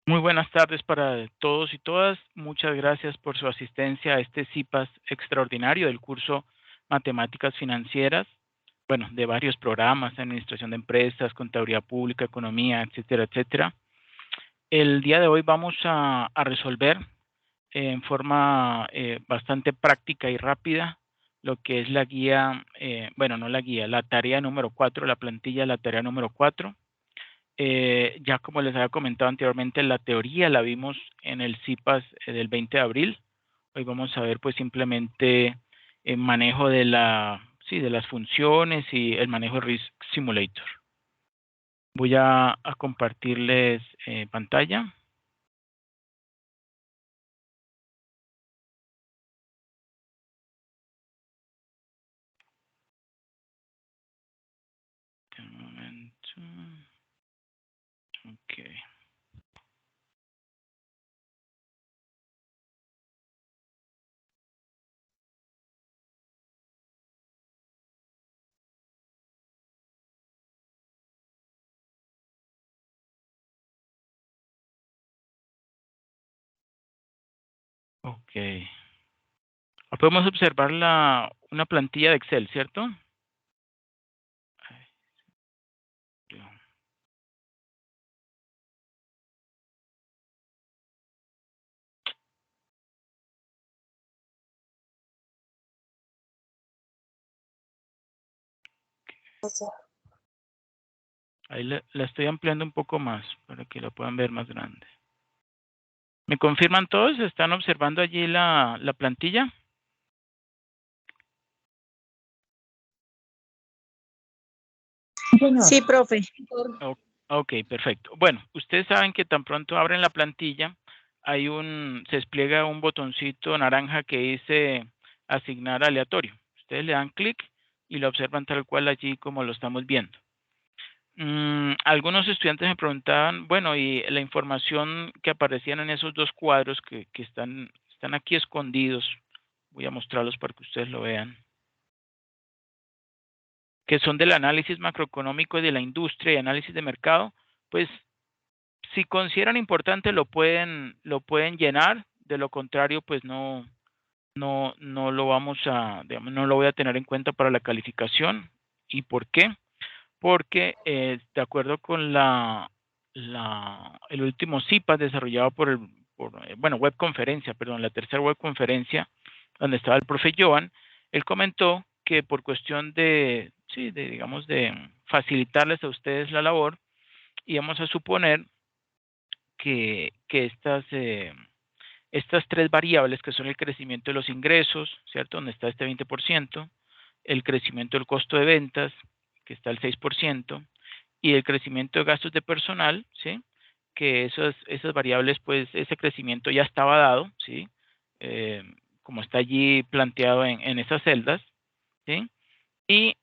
Muy buenas tardes para todos y todas. Muchas gracias por su asistencia a este CIPAS extraordinario del curso Matemáticas Financieras, bueno, de varios programas, Administración de Empresas, Contaduría Pública, Economía, etcétera, etcétera. El día de hoy vamos a resolver en forma bastante práctica y rápida lo que es la guía, bueno, no la guía, la tarea número 4, la plantilla de la tarea número 4. Ya como les había comentado anteriormente, la teoría la vimos en el CIPAS del 20 de abril. Hoy vamos a ver pues simplemente el manejo de de las funciones y el manejo de Risk Simulator. Voy a compartirles pantalla. Un momento. Ok. Ok. Podemos observar una plantilla de Excel, ¿cierto? Ahí la estoy ampliando un poco más para que lo puedan ver más grande. ¿Me confirman todos? ¿Están observando allí la plantilla? Sí, profe. Ok, perfecto. Bueno, ustedes saben que tan pronto abren la plantilla, se despliega un botoncito naranja que dice asignar aleatorio. Ustedes le dan clic y lo observan tal cual allí como lo estamos viendo. Algunos estudiantes me preguntaban, bueno, y la información que aparecían en esos dos cuadros que están aquí escondidos, voy a mostrarlos para que ustedes lo vean, que son del análisis macroeconómico y de la industria y análisis de mercado, pues si consideran importante lo pueden llenar, de lo contrario pues no lo vamos a, digamos, no lo voy a tener en cuenta para la calificación. ¿Y por qué? Porque de acuerdo con el último CIPAS desarrollado web conferencia, perdón, la tercera web conferencia donde estaba el profe Joan, él comentó que por cuestión digamos, de facilitarles a ustedes la labor, íbamos a suponer que estas tres variables, que son el crecimiento de los ingresos, ¿cierto? Donde está este 20%, el crecimiento del costo de ventas, que está el 6%, y el crecimiento de gastos de personal, ¿sí? Que esas variables, pues ese crecimiento ya estaba dado, ¿sí? Como está allí planteado en esas celdas, ¿sí? Y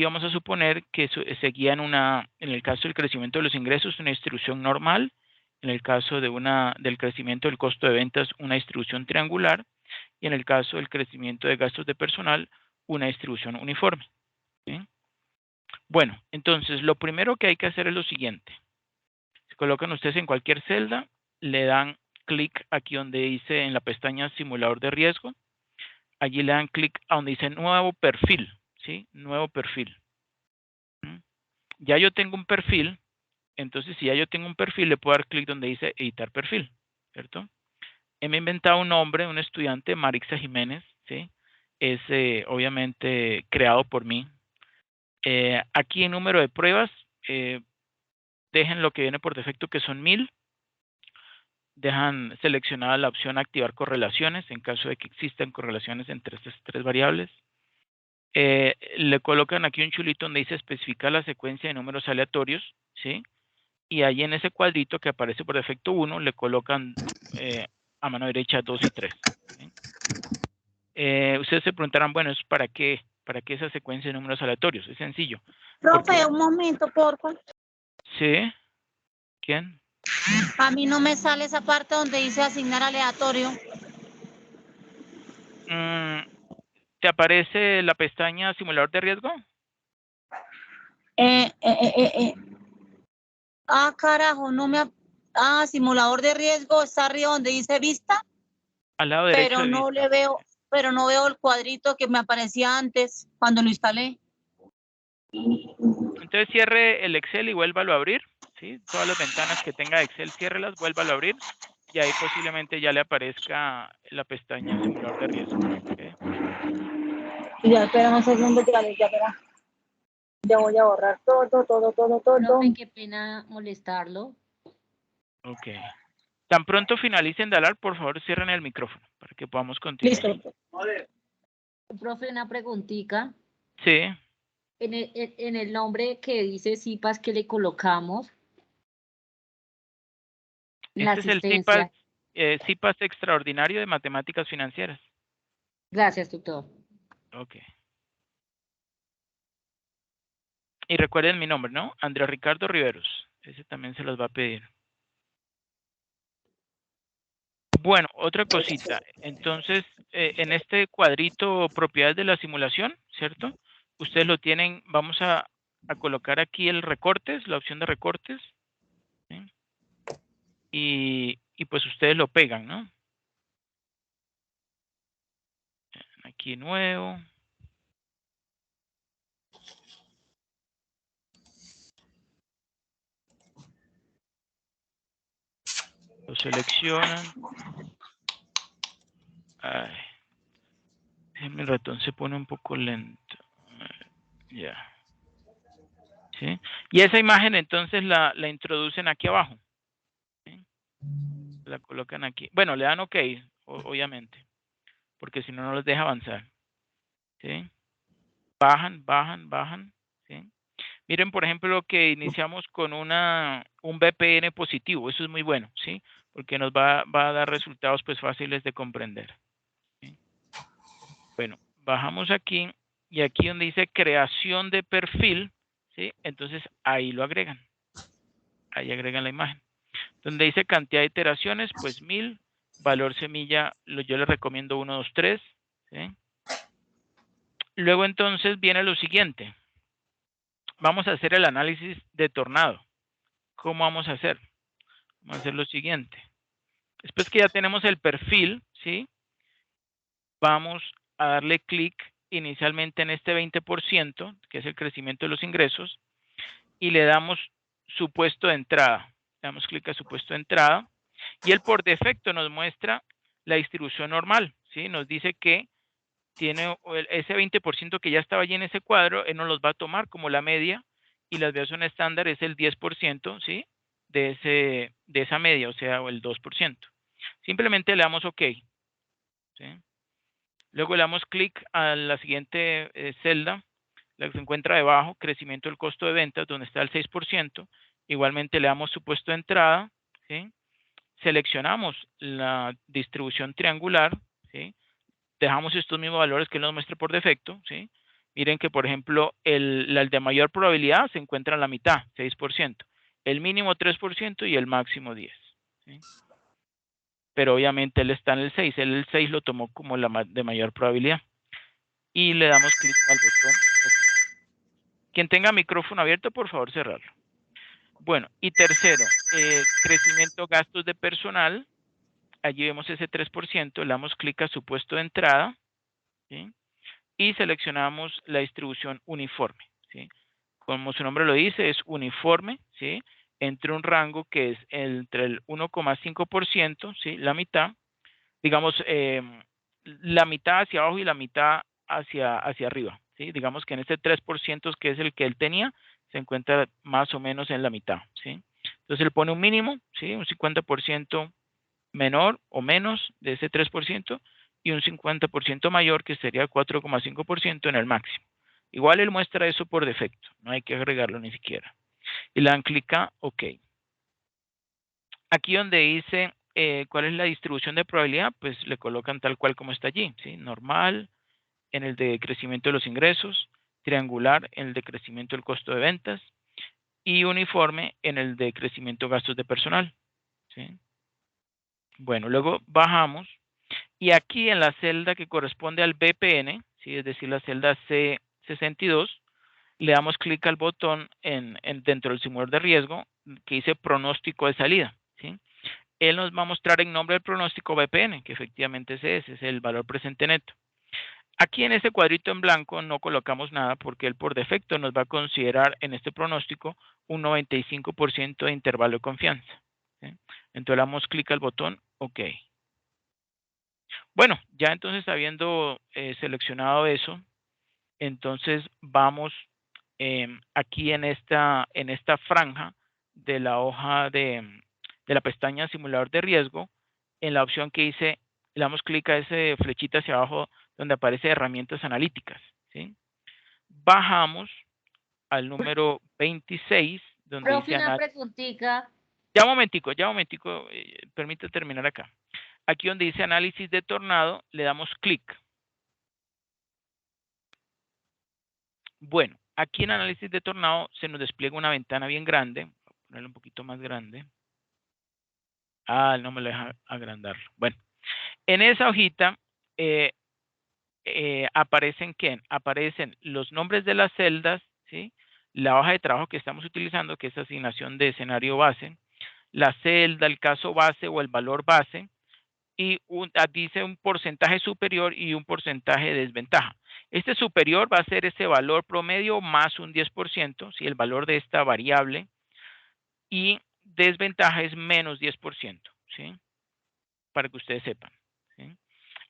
vamos a suponer que seguía en el caso del crecimiento de los ingresos, una distribución normal, en el caso del crecimiento del costo de ventas, una distribución triangular, y en el caso del crecimiento de gastos de personal, una distribución uniforme. ¿Sí? Bueno, entonces lo primero que hay que hacer es lo siguiente. Se colocan ustedes en cualquier celda, le dan clic aquí donde dice en la pestaña simulador de riesgo, allí le dan clic a donde dice nuevo perfil, ¿sí? Nuevo perfil. ¿Mm? Ya yo tengo un perfil, entonces si ya yo tengo un perfil, le puedo dar clic donde dice editar perfil, ¿cierto? He inventado un nombre, un estudiante, Marixa Jiménez, ¿sí? Es obviamente creado por mí. Aquí en número de pruebas, dejen lo que viene por defecto, que son 1000. Dejan seleccionada la opción activar correlaciones en caso de que existan correlaciones entre estas tres variables. Le colocan aquí un chulito donde dice especificar la secuencia de números aleatorios, ¿sí? Y ahí en ese cuadrito que aparece por defecto 1, le colocan a mano derecha 2 y 3. ¿Sí? Ustedes se preguntarán, bueno, ¿es para qué? ¿Para qué esa secuencia de números aleatorios? Es sencillo. Profe, un momento, porfa. ¿Sí? ¿Quién? A mí no me sale esa parte donde dice asignar aleatorio. ¿Te aparece la pestaña simulador de riesgo? Ah, carajo, no me... simulador de riesgo, está arriba donde dice vista, Al lado derecho pero de no vista. le veo, pero no veo el cuadrito que me aparecía antes cuando lo instalé. Entonces cierre el Excel y vuélvalo a abrir, ¿sí? Todas las ventanas que tenga Excel, ciérrelas, vuélvalo a abrir y ahí posiblemente ya le aparezca la pestaña simulador de riesgo. ¿Ok? Ya, espera un segundo, ya verá. Ya voy a borrar todo. Profe, qué pena molestarlo. Ok. Tan pronto finalicen de hablar, por favor cierren el micrófono para que podamos continuar. Listo. Profe, una preguntita. Sí. En el nombre que dice CIPAS que le colocamos, la Este es el CIPAS, asistencia. CIPAS extraordinario de matemáticas financieras. Gracias, doctor. Ok. Y recuerden mi nombre, ¿no? Andrés Ricardo Riveros. Ese también se los va a pedir. Bueno, otra cosita. Entonces, en este cuadrito propiedades de la simulación, ¿cierto? Ustedes lo tienen, vamos a colocar aquí el recortes, la opción de recortes. ¿Sí? Y pues ustedes lo pegan, ¿no? Aquí nuevo. Lo seleccionan. Ay, el ratón se pone un poco lento. Ya. ¿Sí? Y esa imagen entonces la introducen aquí abajo. ¿Sí? La colocan aquí. Bueno, le dan OK, obviamente, porque si no, no les deja avanzar. ¿Sí? Bajan. ¿Sí? Miren, por ejemplo, que iniciamos con un VPN positivo. Eso es muy bueno, ¿sí? Porque nos va a dar resultados pues fáciles de comprender. ¿Sí? Bueno, bajamos aquí y aquí donde dice creación de perfil, ¿sí? Entonces ahí lo agregan. Ahí agregan la imagen. Donde dice cantidad de iteraciones, pues 1000. Valor semilla, yo les recomiendo 1, 2, 3. ¿Sí? Luego entonces viene lo siguiente. Vamos a hacer el análisis de tornado. ¿Cómo vamos a hacer? Vamos a hacer lo siguiente. Después que ya tenemos el perfil, ¿sí? Vamos a darle clic inicialmente en este 20%, que es el crecimiento de los ingresos, y le damos supuesto de entrada. Le damos clic a supuesto de entrada y él por defecto nos muestra la distribución normal, ¿sí? Nos dice que tiene ese 20% que ya estaba allí en ese cuadro, él nos los va a tomar como la media y la desviación estándar es el 10%, ¿sí? De esa media, o sea, el 2%. Simplemente le damos OK, ¿sí? Luego le damos clic a la siguiente celda, la que se encuentra debajo, crecimiento del costo de ventas, donde está el 6%. Igualmente le damos supuesto de entrada, ¿sí? Seleccionamos la distribución triangular, ¿sí? Dejamos estos mismos valores que él nos muestra por defecto, ¿sí? Miren que, por ejemplo, el de mayor probabilidad se encuentra en la mitad, 6%. El mínimo 3% y el máximo 10%. ¿Sí? Pero obviamente él está en el 6. Él el 6 lo tomó como la de mayor probabilidad. Y le damos clic al botón. Quien tenga micrófono abierto, por favor, cerrarlo. Bueno, y tercero, crecimiento gastos de personal. Allí vemos ese 3%, le damos clic a supuesto de entrada, ¿sí? Y seleccionamos la distribución uniforme, ¿sí? Como su nombre lo dice, es uniforme, ¿sí? Entre un rango que es entre el 1,5%, ¿sí? La mitad, digamos, la mitad hacia abajo y la mitad hacia arriba, ¿sí? Digamos que en este 3% que es el que él tenía, se encuentra más o menos en la mitad, ¿sí? Entonces él pone un mínimo, ¿sí? Un 50% menor o menos de ese 3% y un 50% mayor que sería 4,5% en el máximo. Igual él muestra eso por defecto, no hay que agregarlo ni siquiera. Y le dan clic a OK. Aquí donde dice cuál es la distribución de probabilidad, pues le colocan tal cual como está allí, ¿sí? Normal en el de crecimiento de los ingresos, triangular en el de crecimiento del costo de ventas y uniforme en el de crecimiento de gastos de personal, ¿sí? Bueno, luego bajamos y aquí en la celda que corresponde al VPN, ¿sí? Es decir, la celda C62, le damos clic al botón dentro del simulador de riesgo que dice pronóstico de salida, ¿sí? él nos va a mostrar en nombre del pronóstico BPN, que efectivamente es ese, es el valor presente neto. Aquí en este cuadrito en blanco no colocamos nada porque él por defecto nos va a considerar en este pronóstico un 95% de intervalo de confianza. ¿Sí? Entonces le damos clic al botón OK. Bueno, ya entonces habiendo seleccionado eso, entonces vamos aquí en esta franja de la hoja de la pestaña simulador de riesgo, en la opción que dice, le damos clic a ese flechita hacia abajo donde aparece herramientas analíticas. ¿Sí? Bajamos al número 26, donde Profe, dice una análisis. preguntita. Ya un momentico, permite terminar acá. Aquí donde dice análisis de tornado, le damos clic. Bueno, aquí en análisis de tornado se nos despliega una ventana bien grande. Voy a ponerla un poquito más grande. Ah, no me lo deja agrandarlo. Bueno, en esa hojita aparecen los nombres de las celdas, ¿sí? La hoja de trabajo que estamos utilizando, que es asignación de escenario base, la celda, el caso base o el valor base, y dice un porcentaje superior y un porcentaje de desventaja. Este superior va a ser ese valor promedio más un 10%, ¿sí? El valor de esta variable, y desventaja es menos 10%, ¿sí? Para que ustedes sepan, ¿sí?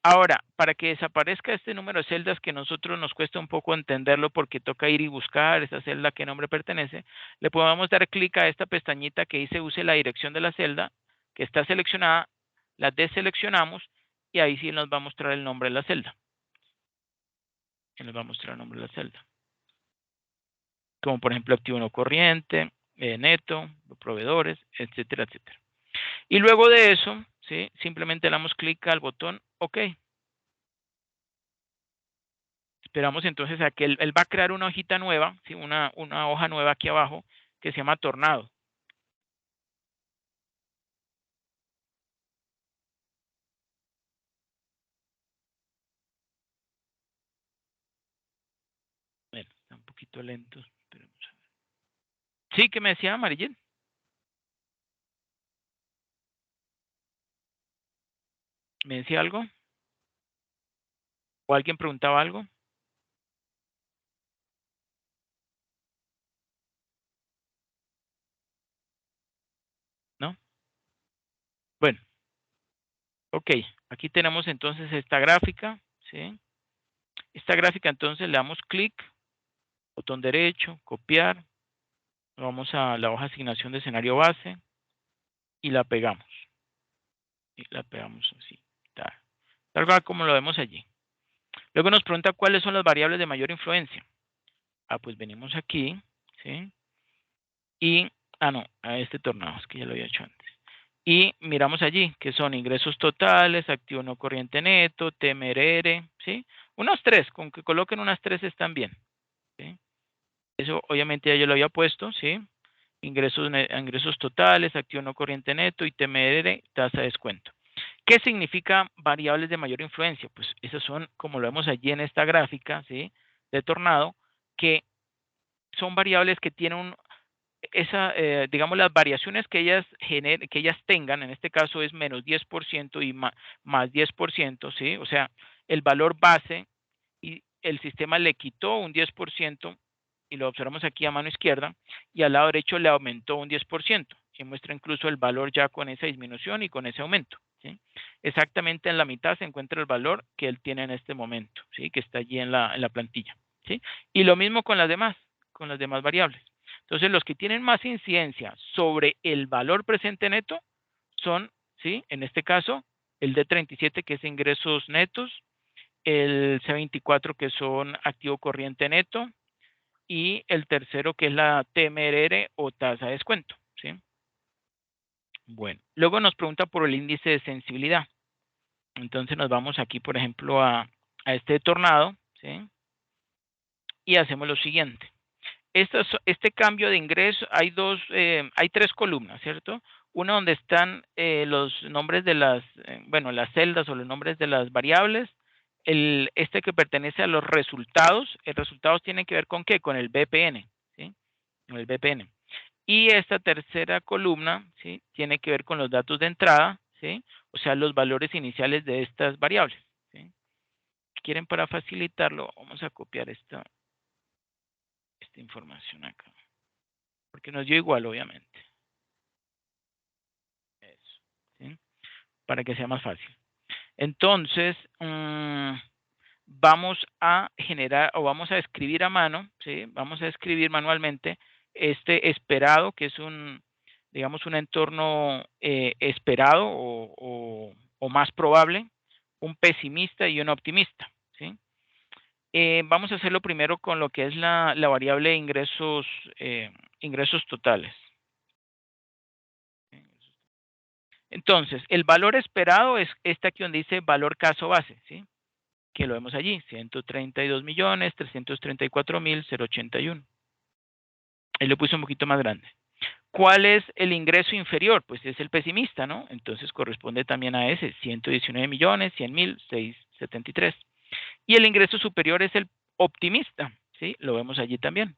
Ahora, para que desaparezca este número de celdas que a nosotros nos cuesta un poco entenderlo porque toca ir y buscar esa celda a qué nombre pertenece, le podemos dar clic a esta pestañita que dice use la dirección de la celda que está seleccionada, la deseleccionamos y ahí sí nos va a mostrar el nombre de la celda. Y nos va a mostrar el nombre de la celda. Como por ejemplo activo no corriente, neto, proveedores, etcétera, etcétera. Y luego de eso, ¿sí? Simplemente le damos clic al botón OK. Esperamos entonces a que él va a crear una hojita nueva, ¿sí? una hoja nueva aquí abajo que se llama tornado. Bueno, está un poquito lento. Esperemos a ver. Sí, ¿qué me decía Marillén? ¿Me decía algo? ¿O alguien preguntaba algo? ¿No? Bueno, ok. Aquí tenemos entonces esta gráfica, ¿sí? Esta gráfica entonces le damos clic, botón derecho, copiar. Vamos a la hoja de asignación de escenario base y la pegamos. Y la pegamos así. Tal cual como lo vemos allí. Luego nos pregunta cuáles son las variables de mayor influencia. Ah, pues venimos aquí, ¿sí? Y, no, a este tornado, es que ya lo había hecho antes. Y miramos allí, que son ingresos totales, activo no corriente neto, TMRR, ¿sí? Unas tres, con que coloquen unas tres están bien, ¿sí? Eso obviamente ya yo lo había puesto, ¿sí? Ingresos totales, activo no corriente neto y TMRR, tasa de descuento. ¿Qué significa variables de mayor influencia? Pues esas son, como lo vemos allí en esta gráfica, ¿sí? De tornado, que son variables que tienen digamos, las variaciones que ellas tengan, en este caso es menos 10% y más 10%, ¿sí? O sea, el valor base y el sistema le quitó un 10% y lo observamos aquí a mano izquierda y al lado derecho le aumentó un 10% y muestra incluso el valor ya con esa disminución y con ese aumento, ¿sí? Exactamente en la mitad se encuentra el valor que él tiene en este momento, ¿sí? Que está allí en la plantilla, ¿sí? Y lo mismo con las demás variables. Entonces, los que tienen más incidencia sobre el valor presente neto son, ¿sí? En este caso, el D37, que es ingresos netos, el C24, que son activo corriente neto, y el tercero, que es la TMRR o tasa de descuento, ¿sí? Bueno, luego nos pregunta por el índice de sensibilidad. Entonces nos vamos aquí, por ejemplo, a este tornado, ¿sí? Y hacemos lo siguiente. Este cambio de ingreso, hay tres columnas, ¿cierto? Una donde están los nombres de las celdas o los nombres de las variables. Este que pertenece a los resultados. El resultados tiene que ver con ¿qué? Con el BPN, ¿sí? Con el BPN. Y esta tercera columna, ¿sí? Tiene que ver con los datos de entrada, ¿sí? O sea, los valores iniciales de estas variables, ¿sí? Quieren para facilitarlo, vamos a copiar esta información acá. Porque nos dio igual, obviamente. Eso, ¿sí? Para que sea más fácil. Entonces, vamos a generar o vamos a escribir a mano, ¿sí? Vamos a escribir manualmente este esperado, que es digamos, un entorno esperado o más probable, un pesimista y un optimista, ¿sí? Vamos a hacerlo primero con lo que es la variable de ingresos totales. Entonces, el valor esperado es este aquí donde dice valor caso base, ¿sí? Que lo vemos allí, 132.334.081. Ahí lo puse un poquito más grande. ¿Cuál es el ingreso inferior? Pues es el pesimista, ¿no? Entonces corresponde también a ese, 119.100.673. Y el ingreso superior es el optimista, ¿sí? Lo vemos allí también,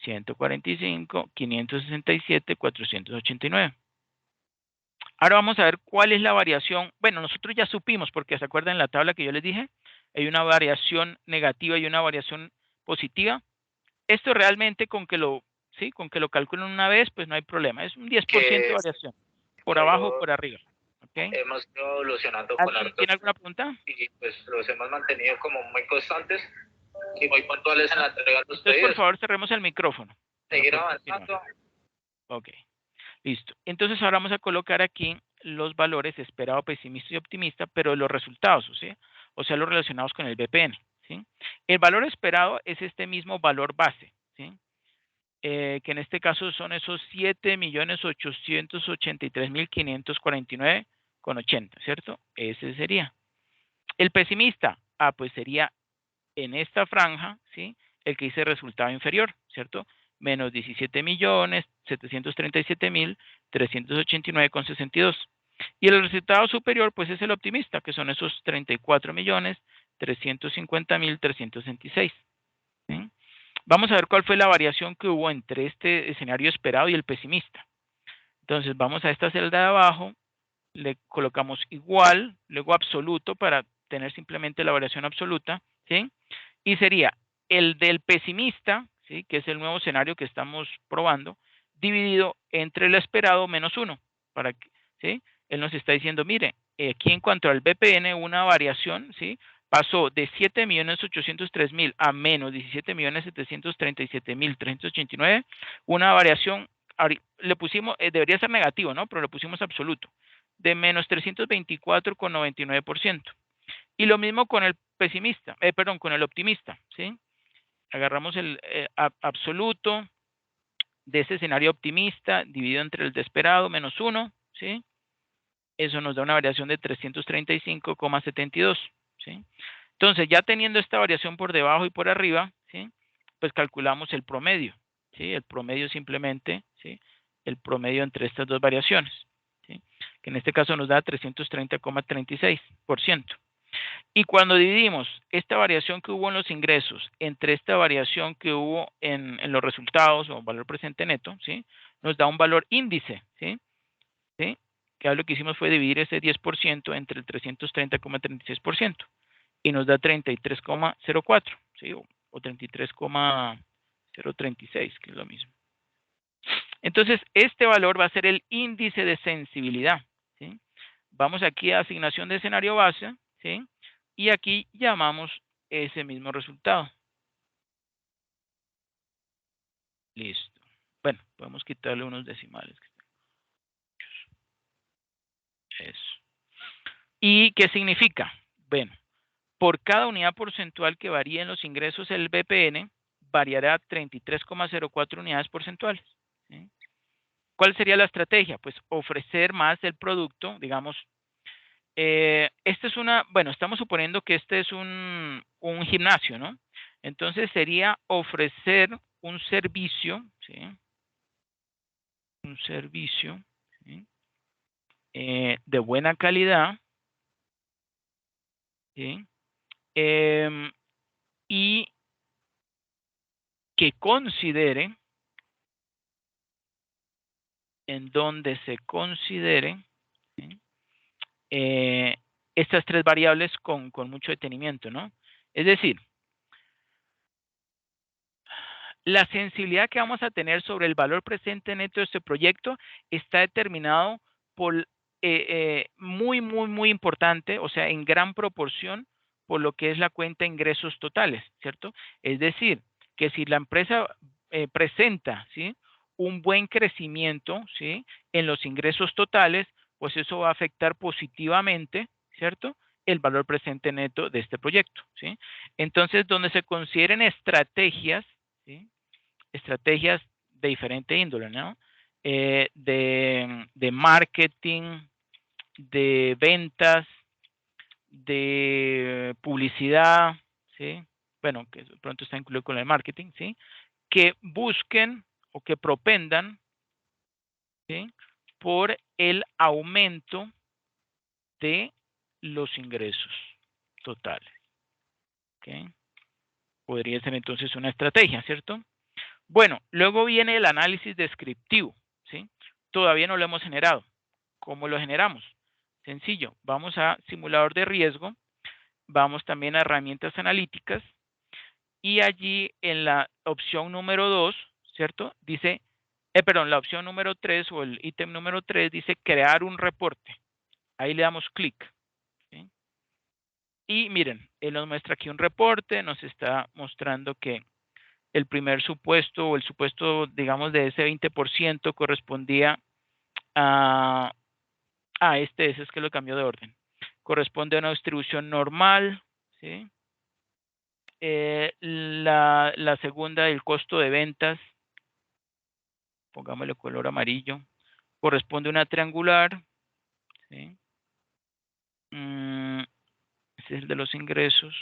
145.567.489. Ahora vamos a ver cuál es la variación. Bueno, nosotros ya supimos, porque se acuerdan en la tabla que yo les dije, hay una variación negativa y una variación positiva. Esto realmente con que lo calculen una vez, pues no hay problema. Es un 10% de variación, por abajo o por arriba. ¿Okay? Hemos ido evolucionando con ¿Alguien tiene alguna pregunta? y pues los hemos mantenido como muy constantes y muy puntuales en la entrega de los Entonces, por pedidos. favor, cerremos el micrófono. Seguir avanzando. Ok, listo. Entonces ahora vamos a colocar aquí los valores esperado, pesimista y optimista, pero los resultados, ¿sí? O sea, los relacionados con el BPN, ¿sí? El valor esperado es este mismo valor base, ¿sí? Que en este caso son esos 7.883.549,80, ¿cierto? Ese sería. El pesimista, pues sería en esta franja, ¿sí? El que dice resultado inferior, ¿cierto? Menos 17.737.389,62. Y el resultado superior, pues es el optimista, que son esos 34.350.326. ¿Sí? Vamos a ver cuál fue la variación que hubo entre este escenario esperado y el pesimista. Entonces, vamos a esta celda de abajo, le colocamos igual, luego absoluto para tener simplemente la variación absoluta, ¿sí? Y sería el del pesimista, ¿sí? Que es el nuevo escenario que estamos probando, dividido entre el esperado menos 1. Para que, ¿sí? Él nos está diciendo, mire, aquí en cuanto al BPN, una variación, ¿sí? Pasó de 7.803.000 a menos 17.737.389, una variación, le pusimos, debería ser negativo, ¿no? Pero le pusimos absoluto, de menos 324,99%. Y lo mismo con el pesimista, con el optimista, ¿sí? Agarramos el absoluto de ese escenario optimista dividido entre el de esperado menos 1, ¿sí? Eso nos da una variación de 335,72, ¿sí? Entonces, ya teniendo esta variación por debajo y por arriba, ¿sí? Pues calculamos el promedio, ¿sí? El promedio simplemente, ¿sí? El promedio entre estas dos variaciones, ¿sí? Que en este caso nos da 330,36%. Y cuando dividimos esta variación que hubo en los ingresos entre esta variación que hubo en los resultados o valor presente neto, ¿sí? Nos da un valor índice, ¿sí? ¿Sí? Que lo que hicimos fue dividir ese 10% entre el 330,36% y nos da 33,04, ¿sí? O 33,036, que es lo mismo. Entonces, este valor va a ser el índice de sensibilidad, ¿sí? Vamos aquí a asignación de escenario base, ¿sí? Y aquí llamamos ese mismo resultado. Listo. Bueno, podemos quitarle unos decimales. Eso. ¿Y qué significa? Bueno, por cada unidad porcentual que varíe en los ingresos, el BPN variará 33,04 unidades porcentuales, ¿sí? ¿Cuál sería la estrategia? Pues ofrecer más del producto, digamos. Este es bueno, estamos suponiendo que este es un gimnasio, ¿no? Entonces sería ofrecer un servicio, ¿sí? Un servicio, ¿sí? De buena calidad, ¿sí? Y que considere en donde se consideren, ¿sí? Estas tres variables con mucho detenimiento, ¿no? Es decir, la sensibilidad que vamos a tener sobre el valor presente neto de este proyecto está determinado por muy importante, o sea, en gran proporción por lo que es la cuenta de ingresos totales, ¿cierto? Es decir, que si la empresa presenta, ¿sí?, un buen crecimiento, ¿sí?, en los ingresos totales, pues eso va a afectar positivamente, ¿cierto?, el valor presente neto de este proyecto, ¿sí? Entonces, donde se consideren estrategias, ¿sí?, estrategias de diferente índole, ¿no? De marketing, de ventas, de publicidad, ¿sí? Bueno, que de pronto está incluido con el marketing, ¿sí? Que busquen o que propendan, ¿sí?, por el aumento de los ingresos totales, ¿ok? Podría ser entonces una estrategia, ¿cierto? Bueno, luego viene el análisis descriptivo, ¿sí? Todavía no lo hemos generado. ¿Cómo lo generamos? Sencillo, vamos a simulador de riesgo, vamos también a herramientas analíticas y allí en la opción número 2, ¿cierto? Dice, perdón, la opción número 3 o el ítem número 3 dice crear un reporte. Ahí le damos clic, ¿sí? Y miren, él nos muestra aquí un reporte, nos está mostrando que el primer supuesto o el supuesto, digamos, de ese 20% correspondía a... ese es que lo cambió de orden. Corresponde a una distribución normal, ¿sí? La segunda, el costo de ventas, pongámosle color amarillo, corresponde a una triangular, ¿sí? Ese es el de los ingresos.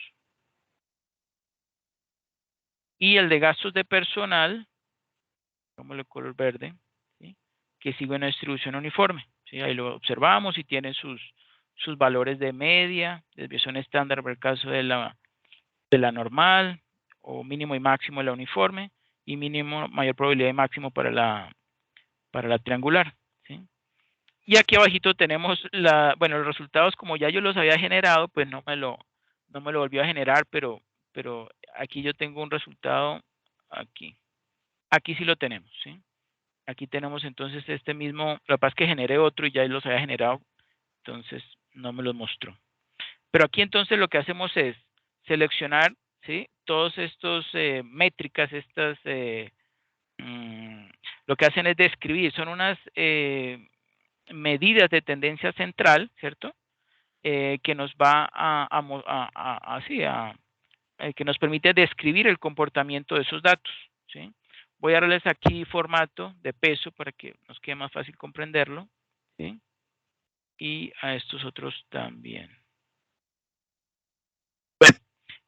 Y el de gastos de personal, pongámosle color verde, ¿sí?, que sigue una distribución uniforme, ¿sí? Ahí lo observamos y tiene sus valores de media, desviación estándar para el caso de la normal, o mínimo y máximo de la uniforme, y mínimo, mayor probabilidad de máximo para la triangular, ¿sí? Y aquí abajito tenemos los resultados, como ya yo los había generado, pues no me lo volvió a generar, pero aquí yo tengo un resultado aquí. Aquí sí lo tenemos, ¿sí? Aquí tenemos entonces este mismo, lo que pasa es que generé otro y ya los había generado, entonces no me los mostró. Pero aquí entonces lo que hacemos es seleccionar, ¿sí?, todos estos métricas, estas, lo que hacen es describir, son unas medidas de tendencia central, ¿cierto?, que nos va que nos permite describir el comportamiento de esos datos, ¿sí? Voy a darles aquí formato de peso para que nos quede más fácil comprenderlo, ¿sí? Y a estos otros también. Bueno,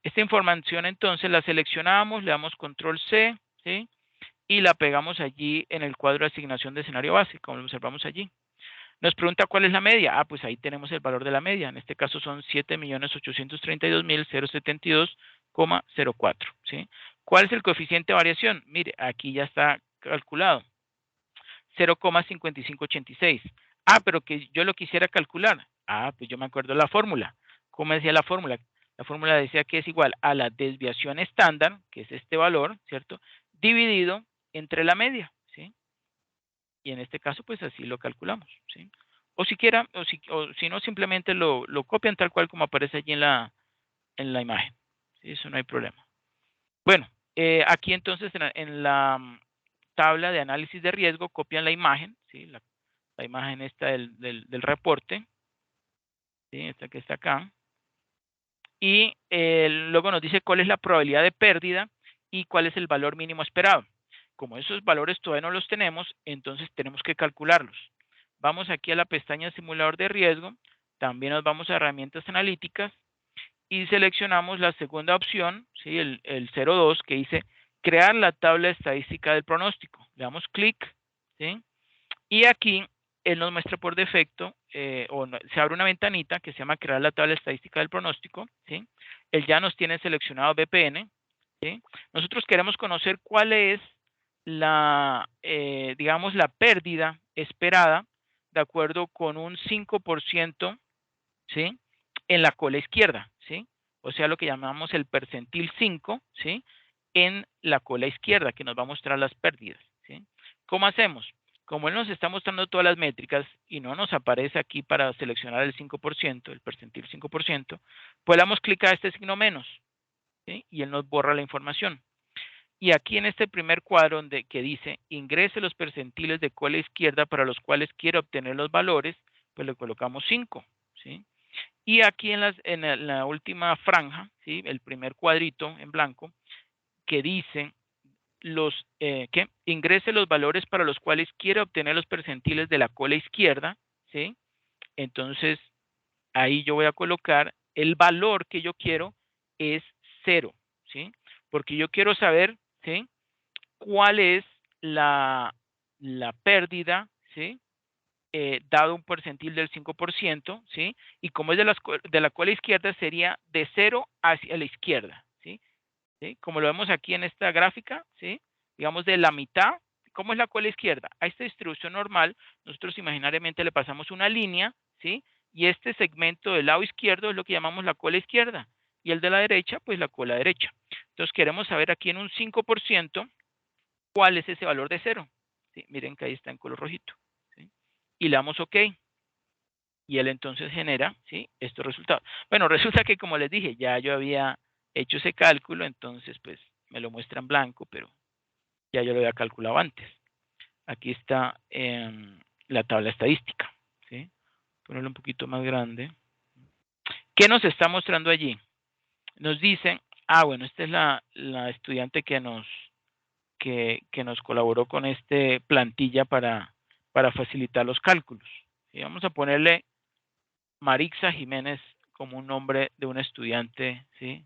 esta información entonces la seleccionamos, le damos control C, ¿sí?, y la pegamos allí en el cuadro de asignación de escenario base, como lo observamos allí. Nos pregunta cuál es la media. Pues ahí tenemos el valor de la media. En este caso son 7.832.072,04, ¿sí? ¿Cuál es el coeficiente de variación? Mire, aquí ya está calculado. 0,5586. Pero que yo lo quisiera calcular. Pues yo me acuerdo la fórmula. ¿Cómo decía la fórmula? La fórmula decía que es igual a la desviación estándar, que es este valor, ¿cierto?, dividido entre la media, ¿sí? Y en este caso, pues así lo calculamos, ¿sí? O siquiera, o si no, simplemente lo copian tal cual como aparece allí en la imagen, ¿sí? Eso no hay problema. Bueno, aquí entonces en la tabla de análisis de riesgo copian la imagen, ¿sí?, la imagen esta del reporte, ¿sí?, esta que está acá. Y luego nos dice cuál es la probabilidad de pérdida y cuál es el valor mínimo esperado. Como esos valores todavía no los tenemos, entonces tenemos que calcularlos. Vamos aquí a la pestaña simulador de riesgo, también nos vamos a herramientas analíticas y seleccionamos la segunda opción, ¿sí?, el 02, que dice crear la tabla estadística del pronóstico. Le damos clic, ¿sí?, y aquí él nos muestra por defecto, se abre una ventanita que se llama crear la tabla estadística del pronóstico, ¿sí? Él ya nos tiene seleccionado BPN, ¿sí? Nosotros queremos conocer cuál es digamos, la pérdida esperada de acuerdo con un 5%, ¿sí? En la cola izquierda, ¿sí? O sea, lo que llamamos el percentil 5, ¿sí? En la cola izquierda, que nos va a mostrar las pérdidas, ¿sí? ¿Cómo hacemos? Como él nos está mostrando todas las métricas y no nos aparece aquí para seleccionar el 5%, el percentil 5%, pues le damos clic a este signo menos, ¿sí? Y él nos borra la información. Y aquí en este primer cuadro donde que dice ingrese los percentiles de cola izquierda para los cuales quiere obtener los valores, pues le colocamos 5, ¿sí? Y aquí en la última franja, ¿sí? El primer cuadrito en blanco, que dice que ingrese los valores para los cuales quiere obtener los percentiles de la cola izquierda, ¿sí? Entonces, ahí yo voy a colocar el valor que yo quiero es 0, ¿sí? Porque yo quiero saber, ¿sí? ¿Cuál es la pérdida, ¿sí? Dado un percentil del 5%, ¿sí? Y como es de la cola izquierda, sería de 0 hacia la izquierda, ¿sí? ¿Sí? Como lo vemos aquí en esta gráfica, ¿sí? Digamos de la mitad, ¿cómo es la cola izquierda? A esta distribución normal, nosotros imaginariamente le pasamos una línea, ¿sí? Y este segmento del lado izquierdo es lo que llamamos la cola izquierda, y el de la derecha, pues la cola derecha. Entonces queremos saber aquí en un 5%, ¿cuál es ese valor de 0? ¿Sí? Miren que ahí está en color rojito, ¿sí? Y le damos OK. Y él entonces genera, ¿sí? Estos resultados. Bueno, resulta que como les dije, ya yo había hecho ese cálculo, entonces pues me lo muestra en blanco, pero ya yo lo había calculado antes. Aquí está la tabla estadística, ¿sí? Ponerlo un poquito más grande. ¿Qué nos está mostrando allí? Nos dice, bueno, esta es la estudiante que nos colaboró con este plantilla para facilitar los cálculos. ¿Sí? Vamos a ponerle Marixa Jiménez como un nombre de un estudiante, ¿sí?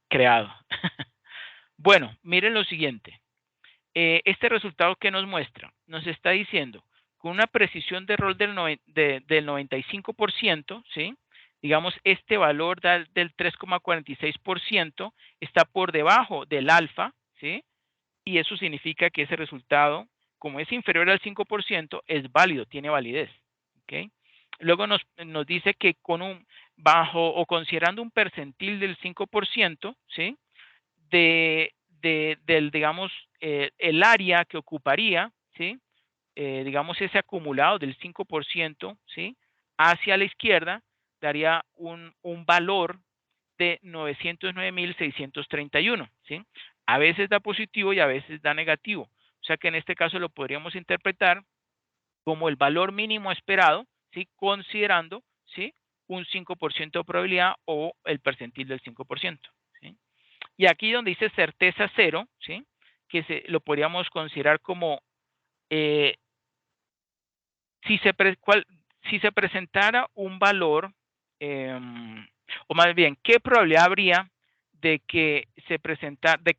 Creado. Bueno, miren lo siguiente. Este resultado que nos muestra, nos está diciendo con una precisión de error del 95%, ¿sí? Digamos, este valor del 3,46% está por debajo del alfa, ¿sí? Y eso significa que ese resultado, como es inferior al 5%, es válido, tiene validez. ¿Okay? Luego nos dice que bajo o considerando un percentil del 5%, ¿sí? Del, digamos, el área que ocuparía, ¿sí? Digamos, ese acumulado del 5%, ¿sí? Hacia la izquierda, daría un valor de 909.631, ¿sí? A veces da positivo y a veces da negativo. O sea que en este caso lo podríamos interpretar como el valor mínimo esperado, ¿sí? Considerando, ¿sí? Un 5% de probabilidad o el percentil del 5%, ¿sí? Y aquí donde dice certeza 0, ¿sí? Que lo podríamos considerar como si se presentara un valor, o más bien, ¿qué probabilidad habría de que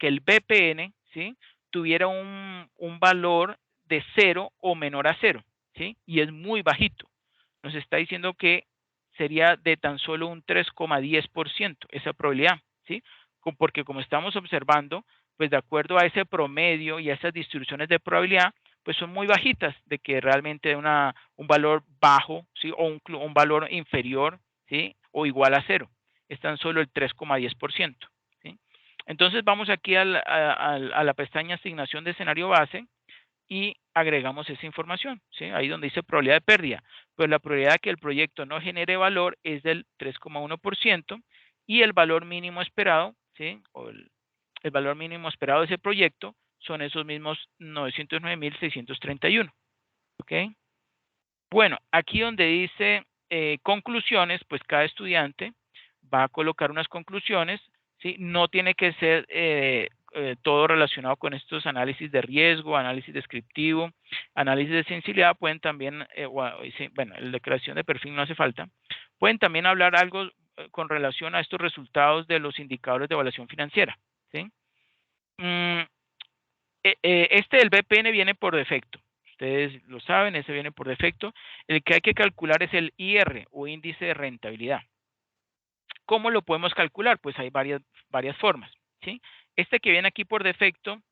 el BPN, ¿sí? Tuviera un valor de 0 o menor a 0, ¿sí? Y es muy bajito. Nos está diciendo que sería de tan solo un 3,10% esa probabilidad, ¿sí? Porque como estamos observando, pues de acuerdo a ese promedio y a esas distribuciones de probabilidad, pues son muy bajitas de que realmente un valor bajo, ¿sí? O un valor inferior, ¿sí? O igual a 0. Es tan solo el 3,10%, ¿sí? Entonces vamos aquí a la pestaña asignación de escenario base y agregamos esa información, ¿sí? Ahí donde dice probabilidad de pérdida. Pues la probabilidad de que el proyecto no genere valor es del 3,1% y el valor mínimo esperado, ¿sí? O el valor mínimo esperado de ese proyecto son esos mismos 909.631. ¿Ok? Bueno, aquí donde dice conclusiones, pues cada estudiante va a colocar unas conclusiones, ¿sí? No tiene que ser todo relacionado con estos análisis de riesgo, análisis descriptivo, análisis de sensibilidad, pueden también, bueno, la declaración de perfil no hace falta, pueden también hablar algo con relación a estos resultados de los indicadores de evaluación financiera, ¿sí? Este del BPN viene por defecto. Ustedes lo saben, ese viene por defecto. El que hay que calcular es el IR o índice de rentabilidad. ¿Cómo lo podemos calcular? Pues hay varias formas, ¿sí? Este que viene aquí por defecto,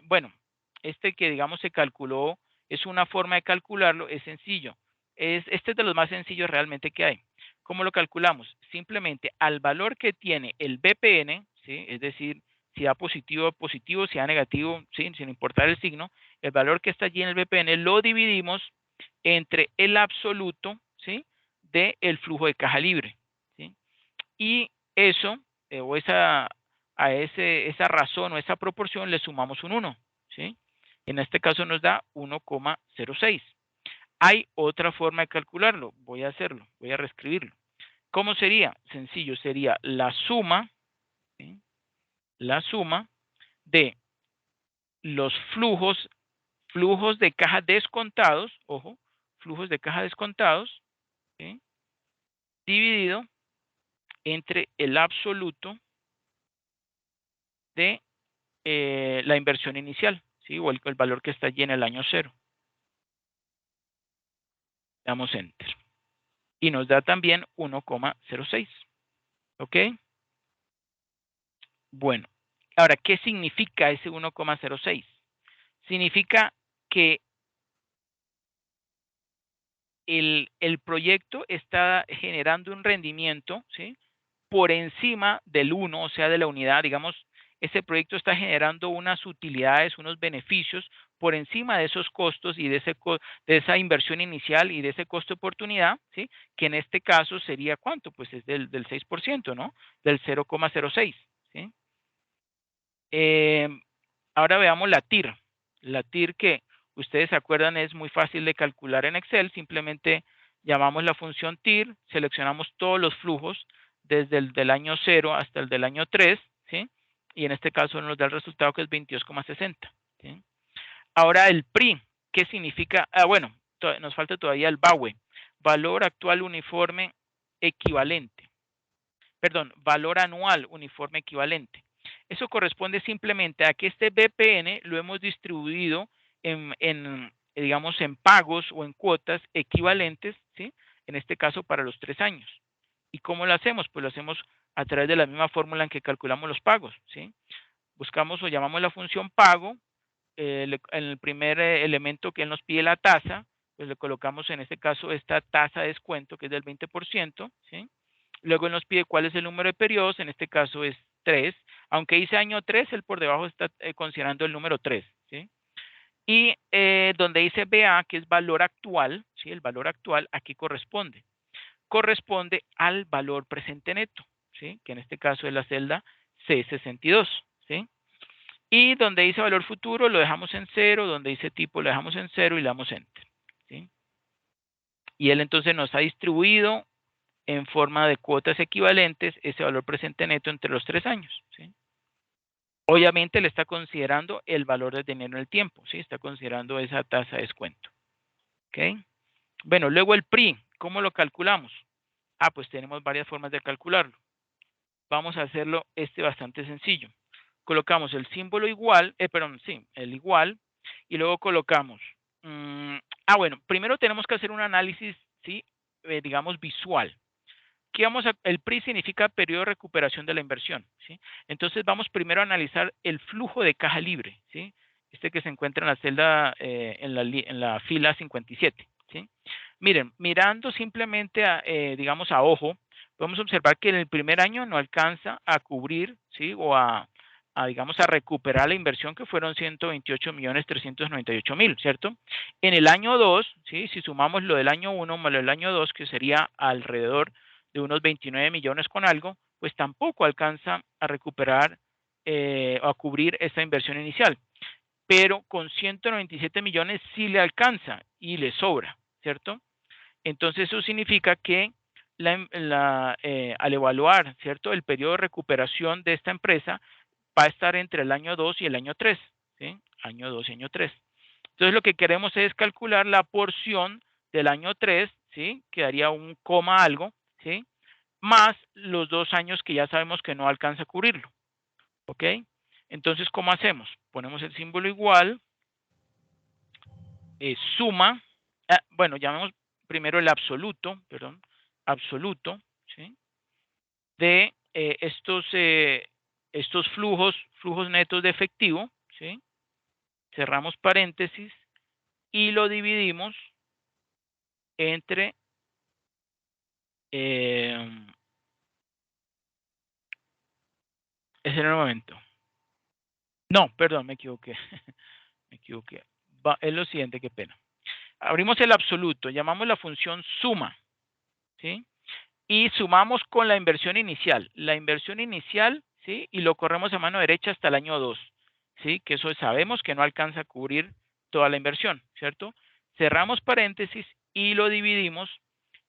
bueno, que digamos se calculó, es una forma de calcularlo, es sencillo. Este es de los más sencillos realmente que hay. ¿Cómo lo calculamos? Simplemente al valor que tiene el BPN, ¿sí? Es decir, si da positivo, positivo, si da negativo, ¿sí? Sin importar el signo, el valor que está allí en el BPN lo dividimos entre el absoluto, ¿sí? del flujo de caja libre, ¿sí? Y eso, o esa razón o esa proporción le sumamos un 1, ¿sí? En este caso nos da 1,06. Hay otra forma de calcularlo. Voy a hacerlo, voy a reescribirlo. ¿Cómo sería? Sencillo, sería la suma, ¿sí? La suma de los flujos de caja descontados, ojo, flujos de caja descontados, ¿sí? Dividido entre el absoluto de la inversión inicial, ¿sí? O el valor que está allí en el año 0. Damos Enter. Y nos da también 1,06. ¿Ok? Bueno, ahora, ¿qué significa ese 1,06? Significa que el proyecto está generando un rendimiento, ¿sí? Por encima del 1, o sea, de la unidad, digamos, ese proyecto está generando unas utilidades, unos beneficios por encima de esos costos y de esa inversión inicial y de ese costo de oportunidad, ¿sí? Que en este caso sería ¿cuánto? Pues es del 6%, ¿no? Del 0,06, ¿sí? Ahora veamos la TIR. La TIR que ustedes se acuerdan es muy fácil de calcular en Excel. Simplemente llamamos la función TIR, seleccionamos todos los flujos desde el del año 0 hasta el del año 3, ¿sí? Y en este caso nos da el resultado que es 22,60, ¿sí? Ahora el PRI, ¿qué significa? Bueno, nos falta todavía el VAWE, valor actual uniforme equivalente. Perdón, valor anual uniforme equivalente. Eso corresponde simplemente a que este BPN lo hemos distribuido digamos, en pagos o en cuotas equivalentes, ¿sí? En este caso para los 3 años. ¿Y cómo lo hacemos? Pues lo hacemos a través de la misma fórmula en que calculamos los pagos, ¿sí? Buscamos o llamamos la función pago, en el primer elemento que él nos pide la tasa, pues le colocamos en este caso esta tasa de descuento que es del 20%, ¿sí? Luego él nos pide cuál es el número de periodos, en este caso es 3, aunque dice año 3, él por debajo está considerando el número 3, ¿sí? Y donde dice BA, que es valor actual, ¿sí? El valor actual, ¿a qué corresponde? Corresponde al valor presente neto, ¿sí? Que en este caso es la celda C62, ¿sí? Y donde dice valor futuro lo dejamos en 0, donde dice tipo lo dejamos en 0 y le damos Enter, ¿sí? Y él entonces nos ha distribuido en forma de cuotas equivalentes ese valor presente neto entre los 3 años, ¿sí? Obviamente le está considerando el valor de dinero en el tiempo, ¿sí? Está considerando esa tasa de descuento, ¿ok? Bueno, luego el PRI, ¿cómo lo calculamos? Pues tenemos varias formas de calcularlo. Vamos a hacerlo bastante sencillo. Colocamos el símbolo igual, el igual, y luego colocamos, bueno, primero tenemos que hacer un análisis, ¿sí? Digamos visual. El PRI significa periodo de recuperación de la inversión, ¿sí? Entonces vamos primero a analizar el flujo de caja libre, ¿sí? Que se encuentra en la celda, en la fila 57, ¿sí? Miren, mirando simplemente, digamos, a ojo, podemos observar que en el primer año no alcanza a cubrir, ¿sí? O digamos, a recuperar la inversión que fueron 128.398.000, ¿cierto? En el año 2, ¿sí? Si sumamos lo del año 1 más lo del año 2, que sería alrededor de unos 29 millones con algo, pues tampoco alcanza a recuperar o a cubrir esa inversión inicial. Pero con 197 millones sí le alcanza y le sobra, ¿cierto? Entonces eso significa que al evaluar, ¿cierto? El periodo de recuperación de esta empresa va a estar entre el año 2 y el año 3, ¿sí? Año 2 y año 3. Entonces lo que queremos es calcular la porción del año 3, ¿sí? Quedaría un coma algo, ¿sí? Más los 2 años que ya sabemos que no alcanza a cubrirlo, ¿ok? Entonces, ¿cómo hacemos? Ponemos el símbolo igual, suma, bueno, llamemos primero el absoluto, perdón, absoluto, ¿sí? De estos flujos netos de efectivo, ¿sí? cerramos paréntesis y lo dividimos entre ese era el momento. No, perdón, me equivoqué. Me equivoqué. Es lo siguiente, qué pena. Abrimos el absoluto, llamamos la función suma, ¿sí? Y sumamos con la inversión inicial. La inversión inicial, ¿sí? Y lo corremos a mano derecha hasta el año 2, ¿sí? Que eso sabemos que no alcanza a cubrir toda la inversión, ¿cierto? Cerramos paréntesis y lo dividimos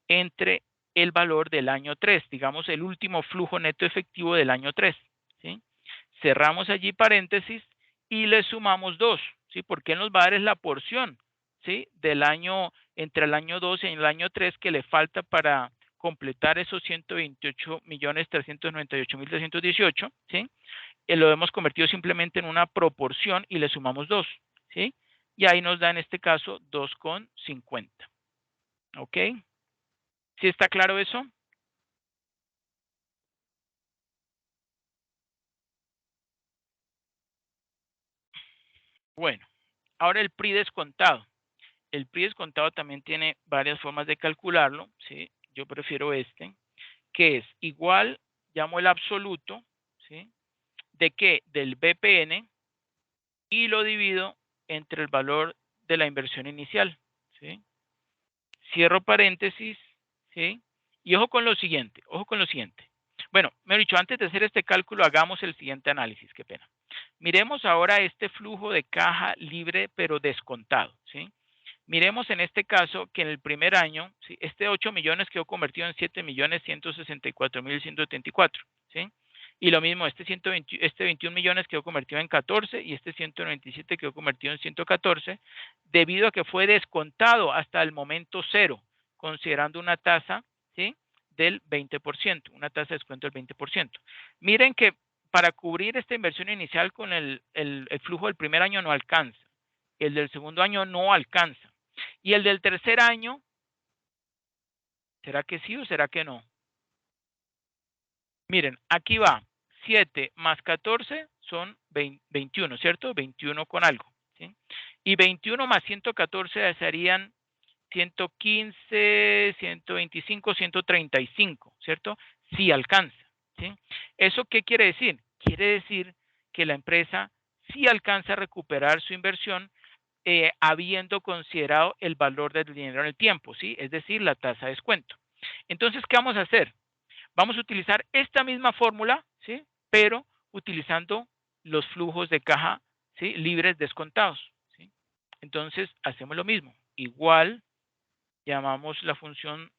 entre el valor del año 3, digamos el último flujo neto efectivo del año 3, ¿sí? Cerramos allí paréntesis y le sumamos 2, ¿sí? Porque nos va a dar es la porción, ¿sí? Del año, entre el año 2 y el año 3 que le falta para completar esos 128.398.318, ¿sí? Lo hemos convertido simplemente en una proporción y le sumamos 2, ¿sí? Y ahí nos da en este caso 2,50. ¿Ok? ¿Sí está claro eso? Bueno, ahora el PRI descontado. El PRI descontado también tiene varias formas de calcularlo, ¿sí? Yo prefiero este, que es igual, llamo el absoluto, ¿sí? ¿De qué? Del BPN y lo divido entre el valor de la inversión inicial, ¿sí? Cierro paréntesis, ¿sí? Y ojo con lo siguiente, ojo con lo siguiente. Bueno, me he dicho, antes de hacer este cálculo, hagamos el siguiente análisis, qué pena. Miremos ahora este flujo de caja libre pero descontado, ¿sí? Miremos en este caso que en el primer año, ¿sí? Este 8 millones quedó convertido en 7.164.174, ¿sí? Y lo mismo, este 21 millones quedó convertido en 14 y este 197 quedó convertido en 114, debido a que fue descontado hasta el momento cero, considerando una tasa, ¿sí? Del 20%, una tasa de descuento del 20%. Miren que para cubrir esta inversión inicial con el flujo del primer año no alcanza, el del segundo año no alcanza, y el del tercer año, ¿será que sí o será que no? Miren, aquí va, 7 más 14 son 21, ¿cierto? 21 con algo, ¿sí? Y 21 más 114 serían 115, 125, 135, ¿cierto? Sí alcanza, ¿sí? ¿Eso qué quiere decir? Quiere decir que la empresa sí alcanza a recuperar su inversión habiendo considerado el valor del dinero en el tiempo, ¿sí? Es decir, la tasa de descuento. Entonces, ¿qué vamos a hacer? Vamos a utilizar esta misma fórmula, ¿sí? Pero utilizando los flujos de caja, ¿sí? Libres descontados, ¿sí? Entonces, hacemos lo mismo. Igual, llamamos la función,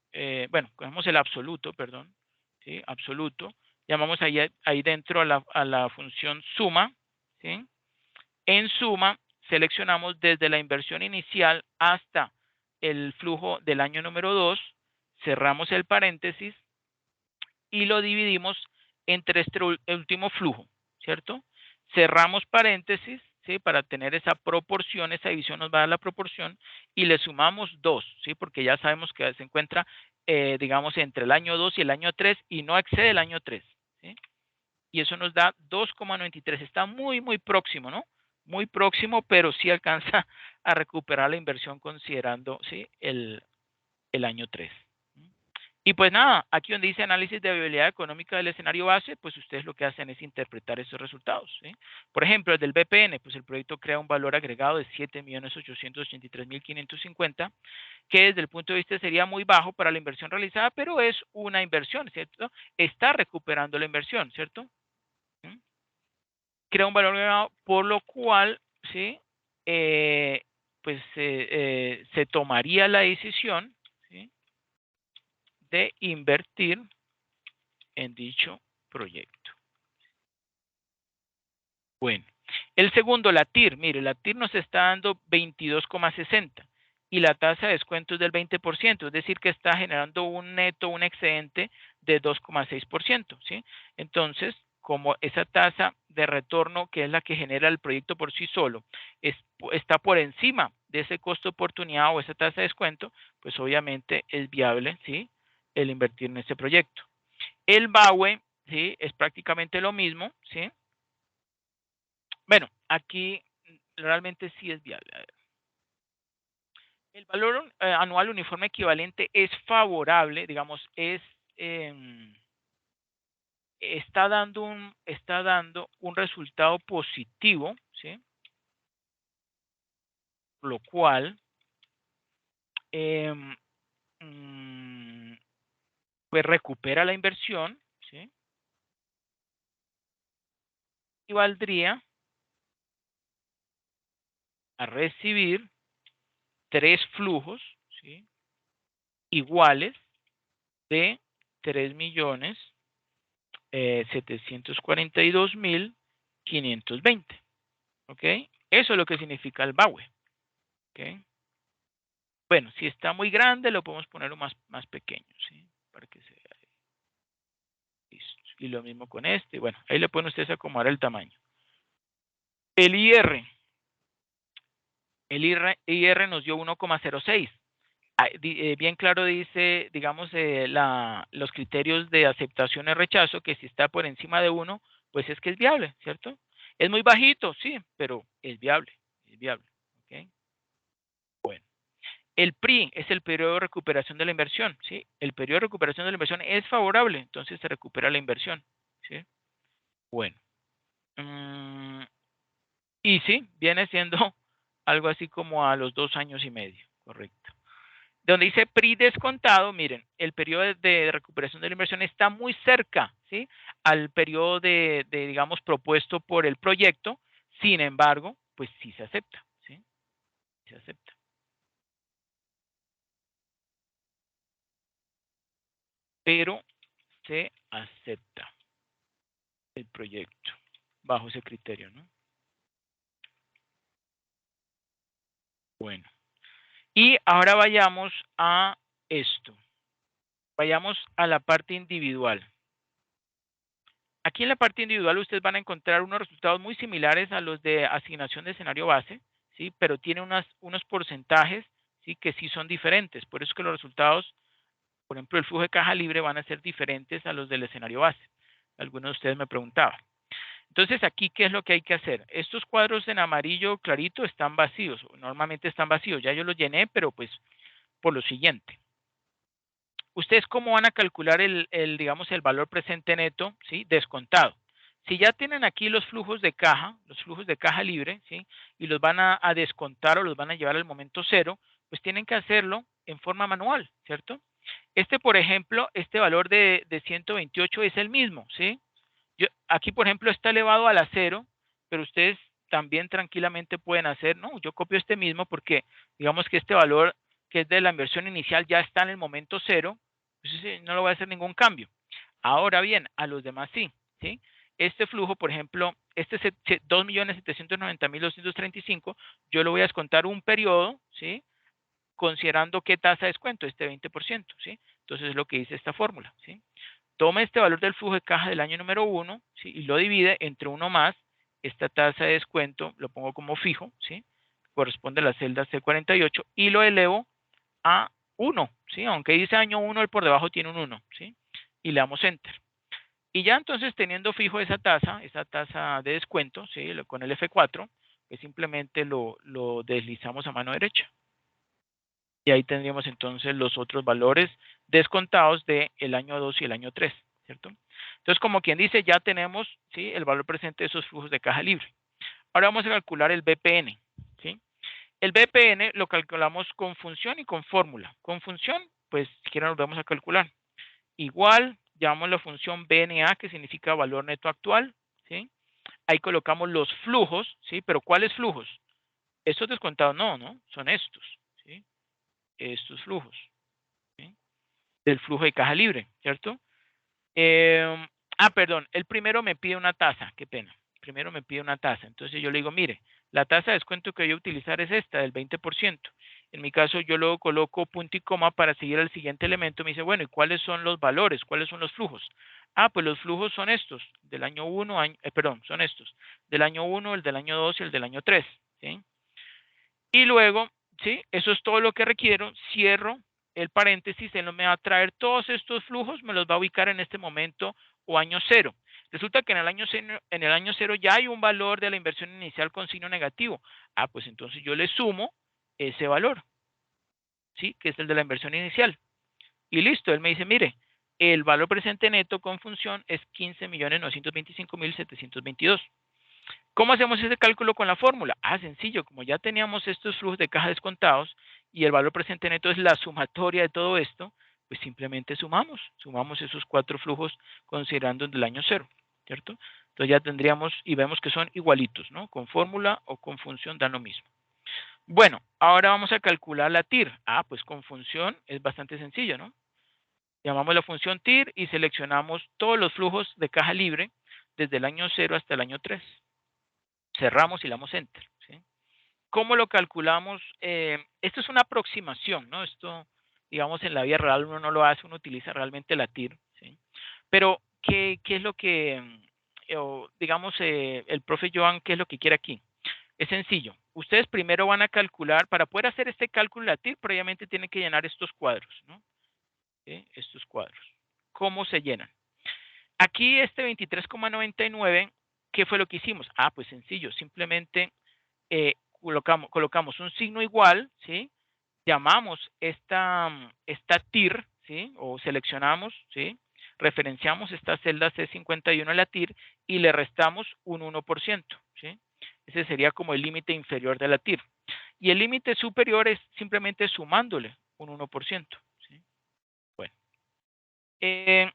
bueno, cogemos el absoluto, perdón, ¿sí? Absoluto. Llamamos ahí dentro a la función suma, ¿sí? En suma, seleccionamos desde la inversión inicial hasta el flujo del año número 2, cerramos el paréntesis y lo dividimos entre este último flujo, ¿cierto? Cerramos paréntesis, ¿sí? Para tener esa proporción, esa división nos va a dar la proporción y le sumamos 2, ¿sí? Porque ya sabemos que se encuentra, digamos, entre el año 2 y el año 3 y no excede el año 3, ¿sí? Y eso nos da 2,93. Está muy, muy próximo, ¿no? Muy próximo, pero sí alcanza a recuperar la inversión considerando, ¿sí? El año 3. Y pues nada, aquí donde dice análisis de viabilidad económica del escenario base, pues ustedes lo que hacen es interpretar esos resultados, ¿sí? Por ejemplo, el del BPN, pues el proyecto crea un valor agregado de 7.883.550, que desde el punto de vista sería muy bajo para la inversión realizada, pero es una inversión, ¿cierto? Está recuperando la inversión, ¿cierto? Crea un valor agregado, por lo cual, ¿sí? Pues se tomaría la decisión, ¿sí? De invertir en dicho proyecto. Bueno, el segundo, la TIR. Mire, la TIR nos está dando 22,60 y la tasa de descuento es del 20%, es decir, que está generando un neto, un excedente de 2,6%, ¿sí? Entonces, como esa tasa de retorno, que es la que genera el proyecto por sí solo, está por encima de ese costo de oportunidad o esa tasa de descuento, pues obviamente es viable, ¿sí? El invertir en este proyecto. El BAUE, ¿sí? Es prácticamente lo mismo, ¿sí? Bueno, aquí realmente sí es viable. A ver. El valor anual uniforme equivalente es favorable, digamos, está dando un resultado positivo, ¿sí? Lo cual pues recupera la inversión, ¿sí? Y valdría a recibir 3 flujos, ¿sí? Iguales de 3.742.520, ¿ok? Eso es lo que significa el BAWE, ¿ok? Bueno, si está muy grande, lo podemos poner más pequeño, ¿sí? Para que se vea. Listo. Y lo mismo con este. Bueno, ahí le pueden ustedes acomodar el tamaño. El IR. El IR nos dio 1,06. Bien claro dice, digamos, los criterios de aceptación y rechazo, que si está por encima de 1, pues es que es viable, ¿cierto? Es muy bajito, sí, pero es viable, ¿ok? Bueno, el PRI es el periodo de recuperación de la inversión, ¿sí? El periodo de recuperación de la inversión es favorable, entonces se recupera la inversión, ¿sí? Bueno. Y sí, viene siendo algo así como a los 2 años y medio, correcto. Donde dice PRI descontado, miren, el periodo de recuperación de la inversión está muy cerca, ¿sí? Al periodo digamos, propuesto por el proyecto. Sin embargo, pues sí se acepta, ¿sí? Se acepta. Pero se acepta el proyecto bajo ese criterio, ¿no? Bueno. Y ahora vayamos a esto. Vayamos a la parte individual. Aquí en la parte individual ustedes van a encontrar unos resultados muy similares a los de asignación de escenario base, ¿sí? Pero tiene unos porcentajes, ¿sí? Que sí son diferentes. Por eso que los resultados, por ejemplo, el flujo de caja libre van a ser diferentes a los del escenario base. Algunos de ustedes me preguntaban. Entonces, aquí, ¿qué es lo que hay que hacer? Estos cuadros en amarillo clarito están vacíos. Normalmente están vacíos. Ya yo los llené, pero pues por lo siguiente. ¿Ustedes cómo van a calcular digamos, el valor presente neto, ¿sí? Descontado. Si ya tienen aquí los flujos de caja libre, ¿sí? Y los van a descontar o los van a llevar al momento cero, pues tienen que hacerlo en forma manual, ¿cierto? Por ejemplo, este valor de 128 es el mismo, ¿sí? Aquí, por ejemplo, está elevado a la cero, pero ustedes también tranquilamente pueden hacer, no, yo copio este mismo porque digamos que este valor que es de la inversión inicial ya está en el momento cero, pues no le voy a hacer ningún cambio. Ahora bien, a los demás sí, ¿sí? Este flujo, por ejemplo, este es 2.790.235, yo lo voy a descontar un periodo, ¿sí? Considerando qué tasa de descuento, este 20%, ¿sí? Entonces es lo que dice esta fórmula, ¿sí? Toma este valor del flujo de caja del año número 1, ¿sí? Y lo divide entre 1 más esta tasa de descuento, lo pongo como fijo, ¿sí? Corresponde a la celda C48 y lo elevo a 1, ¿sí? Aunque dice año 1, el por debajo tiene un 1, ¿sí? Y le damos Enter. Y ya entonces teniendo fijo esa tasa de descuento, ¿sí? Con el F4, pues simplemente lo deslizamos a mano derecha. Y ahí tendríamos entonces los otros valores descontados del año 2 y el año 3, ¿cierto? Entonces, como quien dice, ya tenemos, ¿sí? El valor presente de esos flujos de caja libre. Ahora vamos a calcular el BPN, ¿sí? El BPN lo calculamos con función y con fórmula. Con función, pues, si quieren lo vamos a calcular. Igual, llamamos la función BNA, que significa valor neto actual, ¿sí? Ahí colocamos los flujos, ¿sí? Pero ¿cuáles flujos? Estos descontados no, son estos, ¿sí? Estos flujos, ¿sí? Del flujo de caja libre, ¿cierto? Perdón, el primero me pide una tasa, qué pena. Primero me pide una tasa. Entonces yo le digo, mire, la tasa de descuento que voy a utilizar es esta, del 20%. En mi caso, yo luego coloco punto y coma para seguir al siguiente elemento. Me dice, bueno, ¿y cuáles son los valores? ¿Cuáles son los flujos? Pues los flujos son estos, del año 1, son estos, del año 1, el del año 2 y el del año 3, ¿sí? Y luego, ¿sí? Eso es todo lo que requiero. Cierro el paréntesis, él me va a traer todos estos flujos, me los va a ubicar en este momento o año 0. Resulta que en el año cero ya hay un valor de la inversión inicial con signo negativo. Ah, pues entonces yo le sumo ese valor, ¿sí? Que es el de la inversión inicial. Y listo, él me dice, mire, el valor presente neto con función es 15.925.722. ¿Cómo hacemos ese cálculo con la fórmula? Ah, sencillo, como ya teníamos estos flujos de caja descontados y el valor presente neto es la sumatoria de todo esto, pues simplemente sumamos esos 4 flujos considerando el año cero, ¿cierto? Entonces ya tendríamos y vemos que son igualitos, ¿no? Con fórmula o con función dan lo mismo. Bueno, ahora vamos a calcular la TIR. Ah, pues con función es bastante sencillo, ¿no? Llamamos la función TIR y seleccionamos todos los flujos de caja libre desde el año 0 hasta el año 3. Cerramos y le damos Enter, ¿sí? ¿Cómo lo calculamos? Esto es una aproximación, ¿no? Esto, digamos, en la vida real uno no lo hace, uno utiliza realmente la TIR, ¿sí? Pero, ¿qué es lo que, digamos, el profe Joan, qué es lo que quiere aquí? Es sencillo. Ustedes primero van a calcular, para poder hacer este cálculo de la TIR, previamente tienen que llenar estos cuadros, ¿no? ¿Sí? Estos cuadros. ¿Cómo se llenan? Aquí este 23,99, ¿qué fue lo que hicimos? Ah, pues sencillo, simplemente colocamos un signo igual, ¿sí? Llamamos esta TIR, ¿sí? O seleccionamos, ¿sí? Referenciamos esta celda C51 en la TIR y le restamos un 1%, ¿sí? Ese sería como el límite inferior de la TIR. Y el límite superior es simplemente sumándole un 1%, ¿sí? Bueno.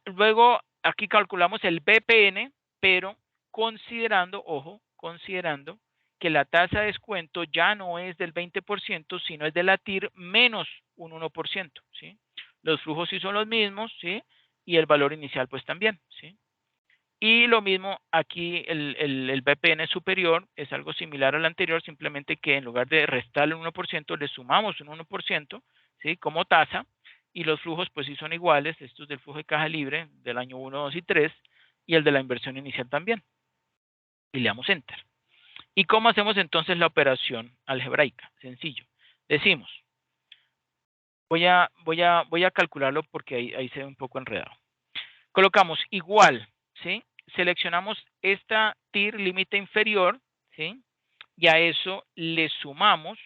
Luego, aquí calculamos el BPN, pero considerando, ojo, considerando que la tasa de descuento ya no es del 20%, sino es de la TIR menos un 1%, ¿sí? Los flujos sí son los mismos, ¿sí? Y el valor inicial pues también, ¿sí? Y lo mismo aquí, el BPN superior es algo similar al anterior, simplemente que en lugar de restarle un 1%, le sumamos un 1%, ¿sí? Como tasa, y los flujos pues sí son iguales, estos del flujo de caja libre del año 1, 2 y 3, y el de la inversión inicial también. Y le damos Enter. ¿Y cómo hacemos entonces la operación algebraica? Sencillo. Decimos, voy a calcularlo porque ahí se ve un poco enredado. Colocamos igual, ¿sí? Seleccionamos esta TIR límite inferior, ¿sí? Y a eso le sumamos,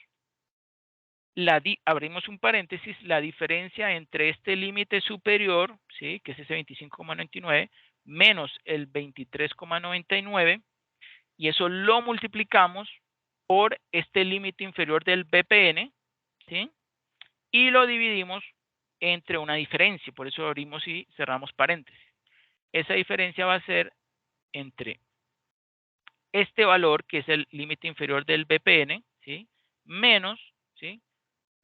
abrimos un paréntesis, la diferencia entre este límite superior, ¿sí? Que es ese 25,99, menos el 23,99, y eso lo multiplicamos por este límite inferior del BPN, ¿sí? Y lo dividimos entre una diferencia, por eso abrimos y cerramos paréntesis. Esa diferencia va a ser entre este valor, que es el límite inferior del BPN, ¿sí? Menos, ¿sí?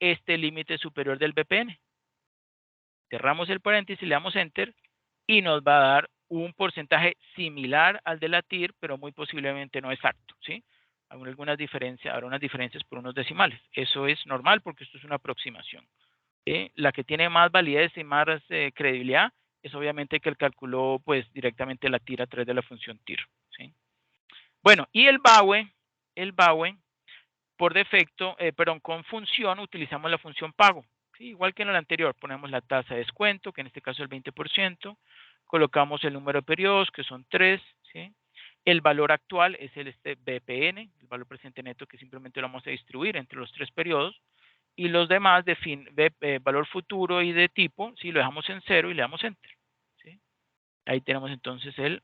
Este límite superior del BPN. Cerramos el paréntesis, le damos Enter y nos va a dar un porcentaje similar al de la TIR, pero muy posiblemente no exacto, ¿sí? Habrá unas diferencias por unos decimales. Eso es normal porque esto es una aproximación. ¿Sí? La que tiene más validez y más credibilidad es obviamente que él calculó pues directamente la TIR a través de la función TIR, ¿sí? Bueno, y el BAWE, por defecto, con función utilizamos la función pago. ¿Sí? Igual que en el anterior, ponemos la tasa de descuento, que en este caso es el 20%, colocamos el número de periodos, que son 3, ¿sí? El valor actual es el BPN, el valor presente neto, que simplemente lo vamos a distribuir entre los 3 periodos, y los demás de valor futuro y de tipo, ¿sí? Lo dejamos en 0 y le damos Enter, ¿sí? Ahí tenemos entonces el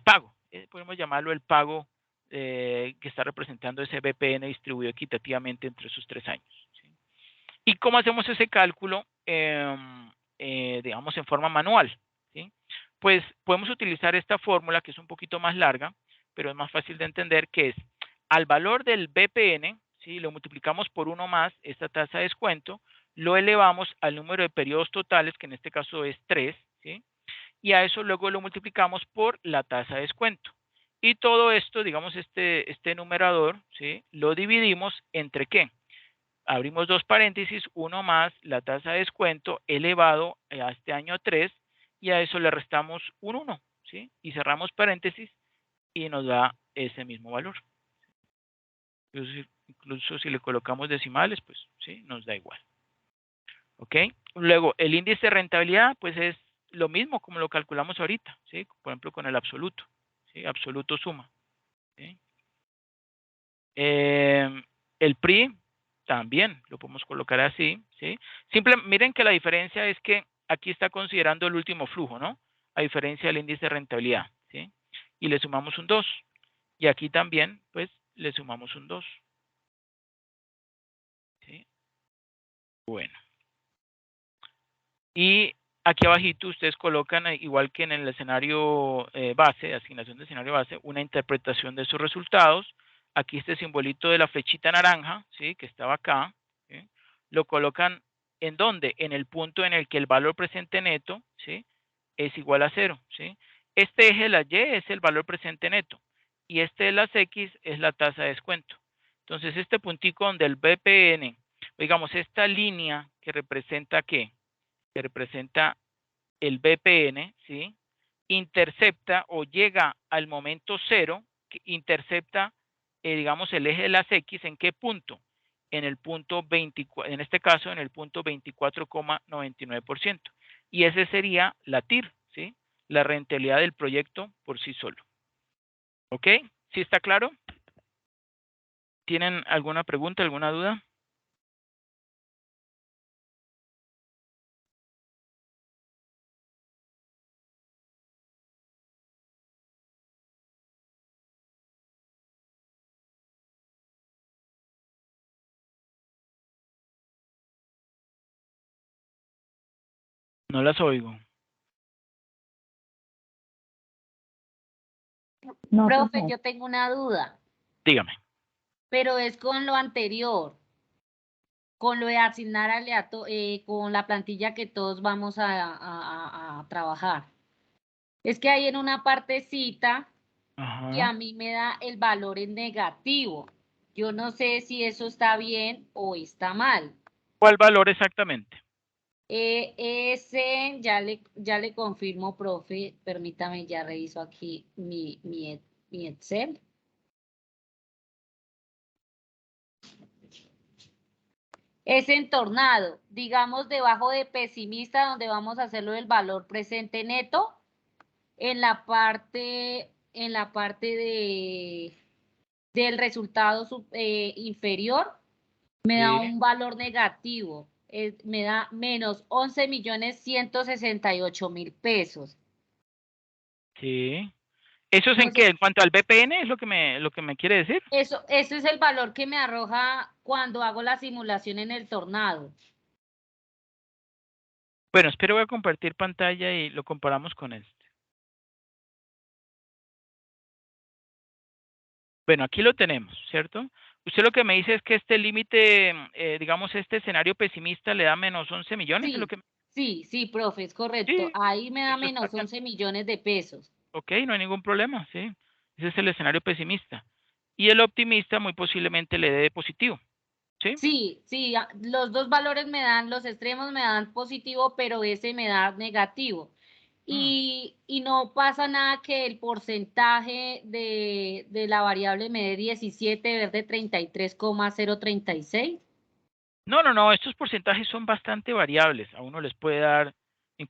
pago. Podemos llamarlo el pago que está representando ese BPN distribuido equitativamente entre esos 3 años, ¿sí? ¿Y cómo hacemos ese cálculo, digamos, en forma manual? ¿Sí? Pues podemos utilizar esta fórmula que es un poquito más larga, pero es más fácil de entender, que es al valor del BPN, ¿sí? Lo multiplicamos por 1 más esta tasa de descuento, lo elevamos al número de periodos totales, que en este caso es 3, ¿sí? Y a eso luego lo multiplicamos por la tasa de descuento. Y todo esto, digamos, este numerador, ¿sí? Lo dividimos entre ¿qué? Abrimos 2 paréntesis, 1 más la tasa de descuento elevado a este año 3, y a eso le restamos un 1, ¿sí? Y cerramos paréntesis y nos da ese mismo valor. Incluso si le colocamos decimales, pues sí, nos da igual. ¿Ok? Luego, el índice de rentabilidad, pues es lo mismo como lo calculamos ahorita, ¿sí? Por ejemplo, con el absoluto, ¿sí? Absoluto suma, ¿sí? El PRI también lo podemos colocar así, ¿sí? Miren que la diferencia es que aquí está considerando el último flujo, ¿no? A diferencia del índice de rentabilidad, ¿sí? Y le sumamos un 2. Y aquí también, pues, le sumamos un 2. ¿Sí? Bueno. Y aquí abajito ustedes colocan, igual que en el escenario base, asignación de escenario base, una interpretación de sus resultados. Aquí este simbolito de la flechita naranja, ¿sí? Que estaba acá, ¿sí? Lo colocan ¿en dónde? En el punto en el que el valor presente neto, ¿sí? Es igual a 0, ¿sí? Este eje de la Y es el valor presente neto y este de las X es la tasa de descuento. Entonces, este puntico donde el BPN, digamos, esta línea que representa ¿qué? Que representa el BPN, ¿sí? Intercepta o llega al momento 0, que intercepta, digamos, el eje de las X, ¿en qué punto? En el punto 24, en este caso, en el punto 24,99%. Y ese sería la TIR, ¿sí? La rentabilidad del proyecto por sí solo. ¿Ok? ¿Sí está claro? ¿Tienen alguna pregunta, alguna duda? No las oigo. No, Profe, no. yo tengo una duda, Dígame. pero es con lo anterior, con lo de asignar con la plantilla que todos vamos a trabajar. Es que hay en una partecita que a Ajá. mí me da el valor en negativo. Yo no sé si eso está bien o está mal. ¿Cuál valor exactamente? Ese ya le confirmo, profe. Permítame, ya reviso aquí mi Excel. Es entornado, digamos debajo de pesimista, donde vamos a hacerlo del valor presente neto, en la parte del resultado inferior, me da Sí. un valor negativo, me da menos 11.168.000 pesos. Sí. ¿Eso es No en qué? sé, En cuanto al BPN, es lo que me quiere decir. eso es el valor que me arroja cuando hago la simulación en el tornado. Bueno, espero voy a compartir pantalla y lo comparamos con este. Bueno, aquí lo tenemos, ¿cierto? Usted lo que me dice es que este límite, digamos, este escenario pesimista le da menos 11 millones, ¿es lo Sí, que? sí, profe, es correcto. Sí, Ahí me da eso está menos bien. 11 millones de pesos. Ok, no hay ningún problema, sí. Ese es el escenario pesimista. Y el optimista muy posiblemente le dé positivo, ¿sí? Sí, los dos valores me dan, los extremos me dan positivo, pero ese me da negativo. Mm. Y no pasa nada que el porcentaje de la variable me dé 17 en vez de 33,036. No, estos porcentajes son bastante variables. A uno les puede dar,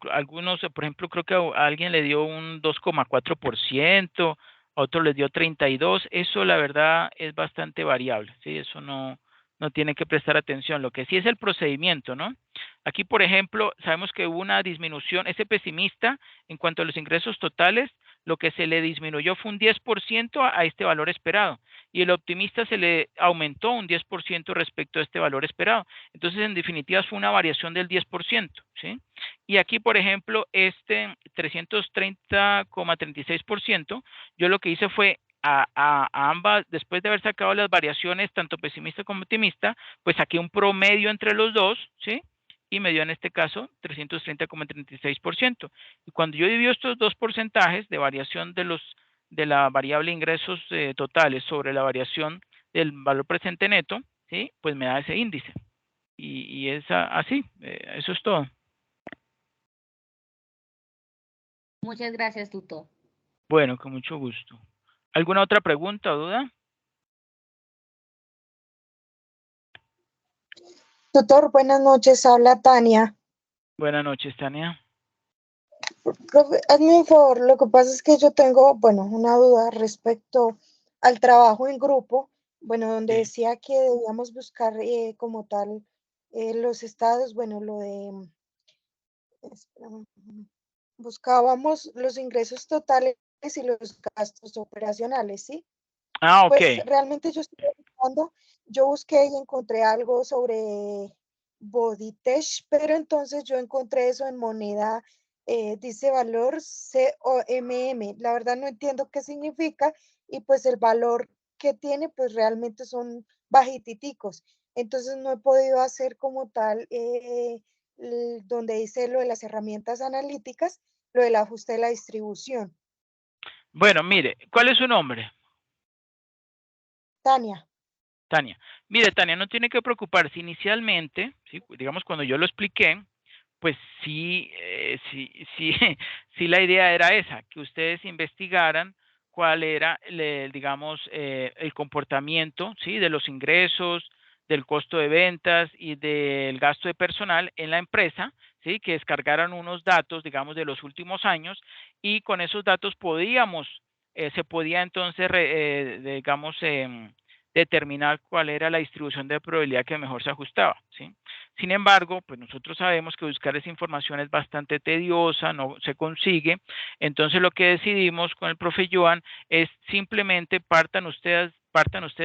algunos, por ejemplo, creo que a alguien le dio un 2,4%, a otro les dio 32%. Eso, la verdad, es bastante variable, ¿sí? Eso no tiene que prestar atención. Lo que sí es el procedimiento, ¿no? Aquí, por ejemplo, sabemos que hubo una disminución, ese pesimista, en cuanto a los ingresos totales, lo que se le disminuyó fue un 10% a este valor esperado y el optimista se le aumentó un 10% respecto a este valor esperado. Entonces, en definitiva, fue una variación del 10%, ¿sí? Y aquí, por ejemplo, este 330,36%, yo lo que hice fue a ambas, después de haber sacado las variaciones, tanto pesimista como optimista, pues saqué un promedio entre los dos, ¿sí? Y me dio en este caso 330,36%. Y cuando yo divido estos dos porcentajes de variación de la variable ingresos totales sobre la variación del valor presente neto, ¿sí? Pues me da ese índice. Y es así, eso es todo. Muchas gracias, tutor. Bueno, con mucho gusto. ¿Alguna otra pregunta o duda? Tutor, buenas noches, habla Tania. Buenas noches, Tania. Profe, hazme un favor, lo que pasa es que yo tengo, bueno, una duda respecto al trabajo en grupo, bueno, donde Sí. decía que debíamos buscar como tal los estados, bueno, lo de, espérame, buscábamos los ingresos totales y los gastos operacionales, ¿sí? Ah, ok. Pues realmente yo estoy buscando, yo busqué y encontré algo sobre Bodytech, pero entonces yo encontré eso en moneda, dice valor COMM. La verdad no entiendo qué significa y pues el valor que tiene pues realmente son bajititicos. Entonces no he podido hacer como tal donde dice lo de las herramientas analíticas, lo del ajuste de la distribución. Bueno, mire, ¿cuál es su nombre? Tania, Tania. Mire, Tania, no tiene que preocuparse. Inicialmente, ¿sí? Digamos, cuando yo lo expliqué, pues sí, sí, sí, la idea era esa, que ustedes investigaran cuál era, digamos, el comportamiento, ¿sí? De los ingresos, del costo de ventas y del gasto de personal en la empresa, ¿sí? Que descargaran unos datos, digamos, de los últimos años y con esos datos se podía entonces, digamos, determinar cuál era la distribución de probabilidad que mejor se ajustaba, ¿sí? Sin embargo, pues nosotros sabemos que buscar esa información es bastante tediosa, no se consigue. Entonces lo que decidimos con el profe Joan es simplemente partan ustedes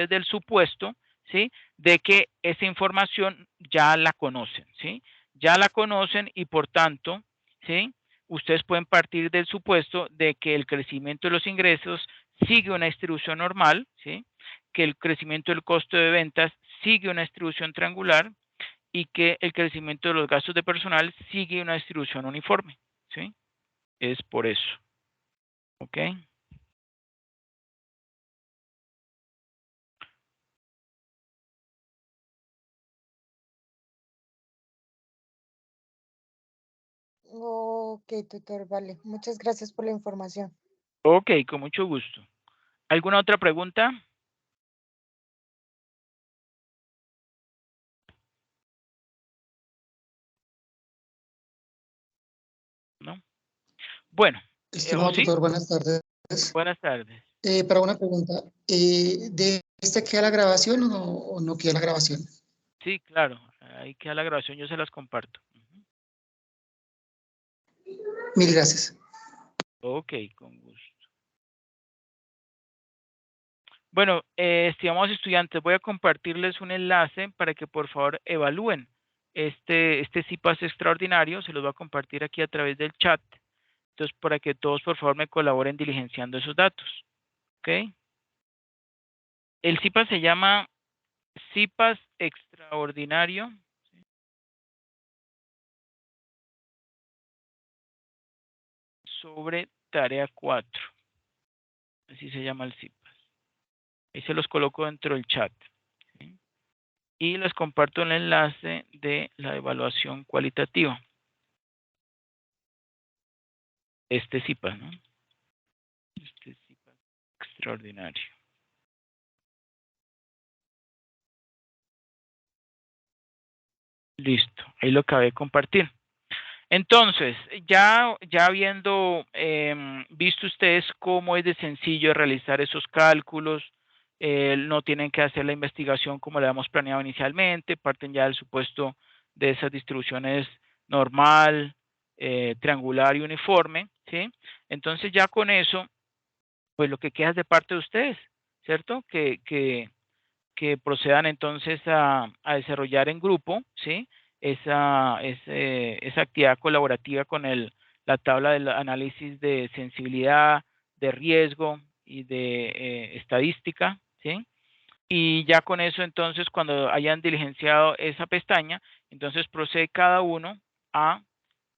del supuesto, ¿sí? De que esa información ya la conocen, ¿sí? Ya la conocen y por tanto, ¿sí? Ustedes pueden partir del supuesto de que el crecimiento de los ingresos sigue una distribución normal, ¿sí? Que el crecimiento del costo de ventas sigue una distribución triangular y que el crecimiento de los gastos de personal sigue una distribución uniforme, ¿sí? Es por eso, ¿ok? ok, tutor, vale. Muchas gracias por la información. Ok, con mucho gusto. ¿Alguna otra pregunta? ¿No? Bueno, o Estimado sí, tutor, buenas tardes. buenas tardes. Para una pregunta, ¿de este queda la grabación o no queda la grabación? Sí, claro, ahí queda la grabación, yo se las comparto. Mil gracias. Ok, con gusto. Bueno, estimados estudiantes, voy a compartirles un enlace para que por favor evalúen este CIPAS extraordinario, se los voy a compartir aquí a través del chat. Entonces, para que todos por favor me colaboren diligenciando esos datos. ¿Ok? El CIPAS se llama CIPAS extraordinario sobre tarea 4. Así se llama el CIPAS. Ahí se los coloco dentro del chat. ¿Sí? Y les comparto el enlace de la evaluación cualitativa. Este CIPAS, ¿no? Este CIPAS extraordinario. Listo, ahí lo acabé de compartir. Entonces, ya habiendo visto ustedes cómo es de sencillo realizar esos cálculos, no tienen que hacer la investigación como le habíamos planeado inicialmente, parten ya del supuesto de esas distribuciones normal, triangular y uniforme, ¿sí? Entonces ya con eso, pues lo que queda es de parte de ustedes, ¿cierto? Que procedan entonces a desarrollar en grupo, ¿sí? Esa actividad colaborativa con la tabla del análisis de sensibilidad, de riesgo y de estadística, ¿sí? Y ya con eso entonces cuando hayan diligenciado esa pestaña, entonces procede cada uno a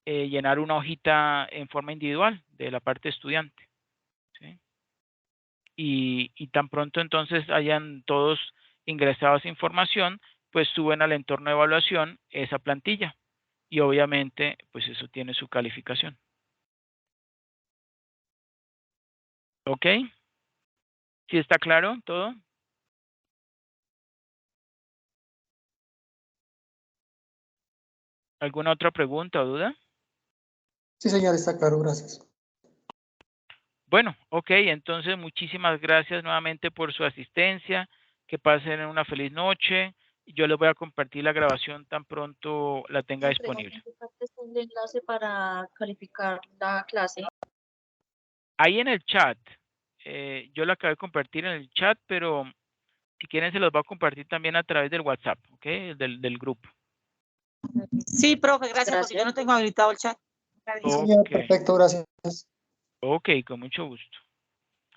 llenar una hojita en forma individual de la parte estudiante, ¿sí? Y tan pronto entonces hayan todos ingresado esa información, pues suben al entorno de evaluación esa plantilla y obviamente pues eso tiene su calificación. ¿Ok? ¿Sí está claro todo? ¿Alguna otra pregunta o duda? Sí, señor, está claro, gracias. Bueno, ok, entonces muchísimas gracias nuevamente por su asistencia. Que pasen una feliz noche. Yo les voy a compartir la grabación tan pronto la tenga disponible. ¿Es un enlace para calificar la clase? Ahí en el chat, yo lo acabé de compartir en el chat, pero si quieren se los voy a compartir también a través del WhatsApp, ¿ok? Del grupo. Sí, profe, gracias, porque yo no tengo habilitado el chat. Sí, señor, Ok, perfecto, gracias. ok, con mucho gusto.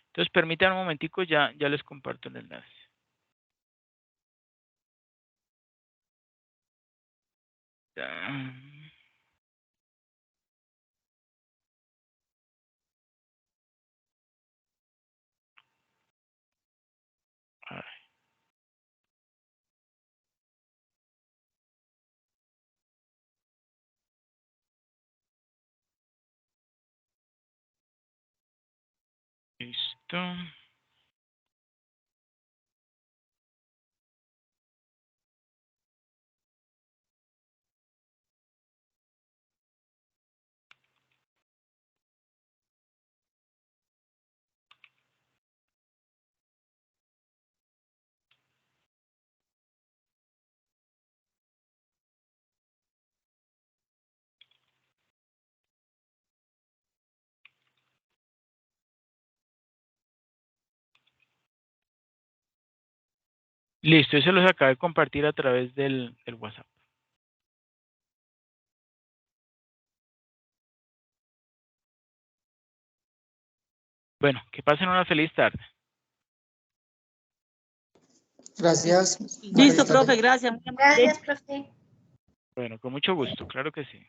Entonces permítanme un momentico, ya les comparto el enlace. Ya. Ay, listo. Listo, eso los acabé de compartir a través del WhatsApp. Bueno, que pasen una feliz tarde. Gracias. Listo, profe, gracias. Gracias, profe. Bueno, con mucho gusto, claro que sí.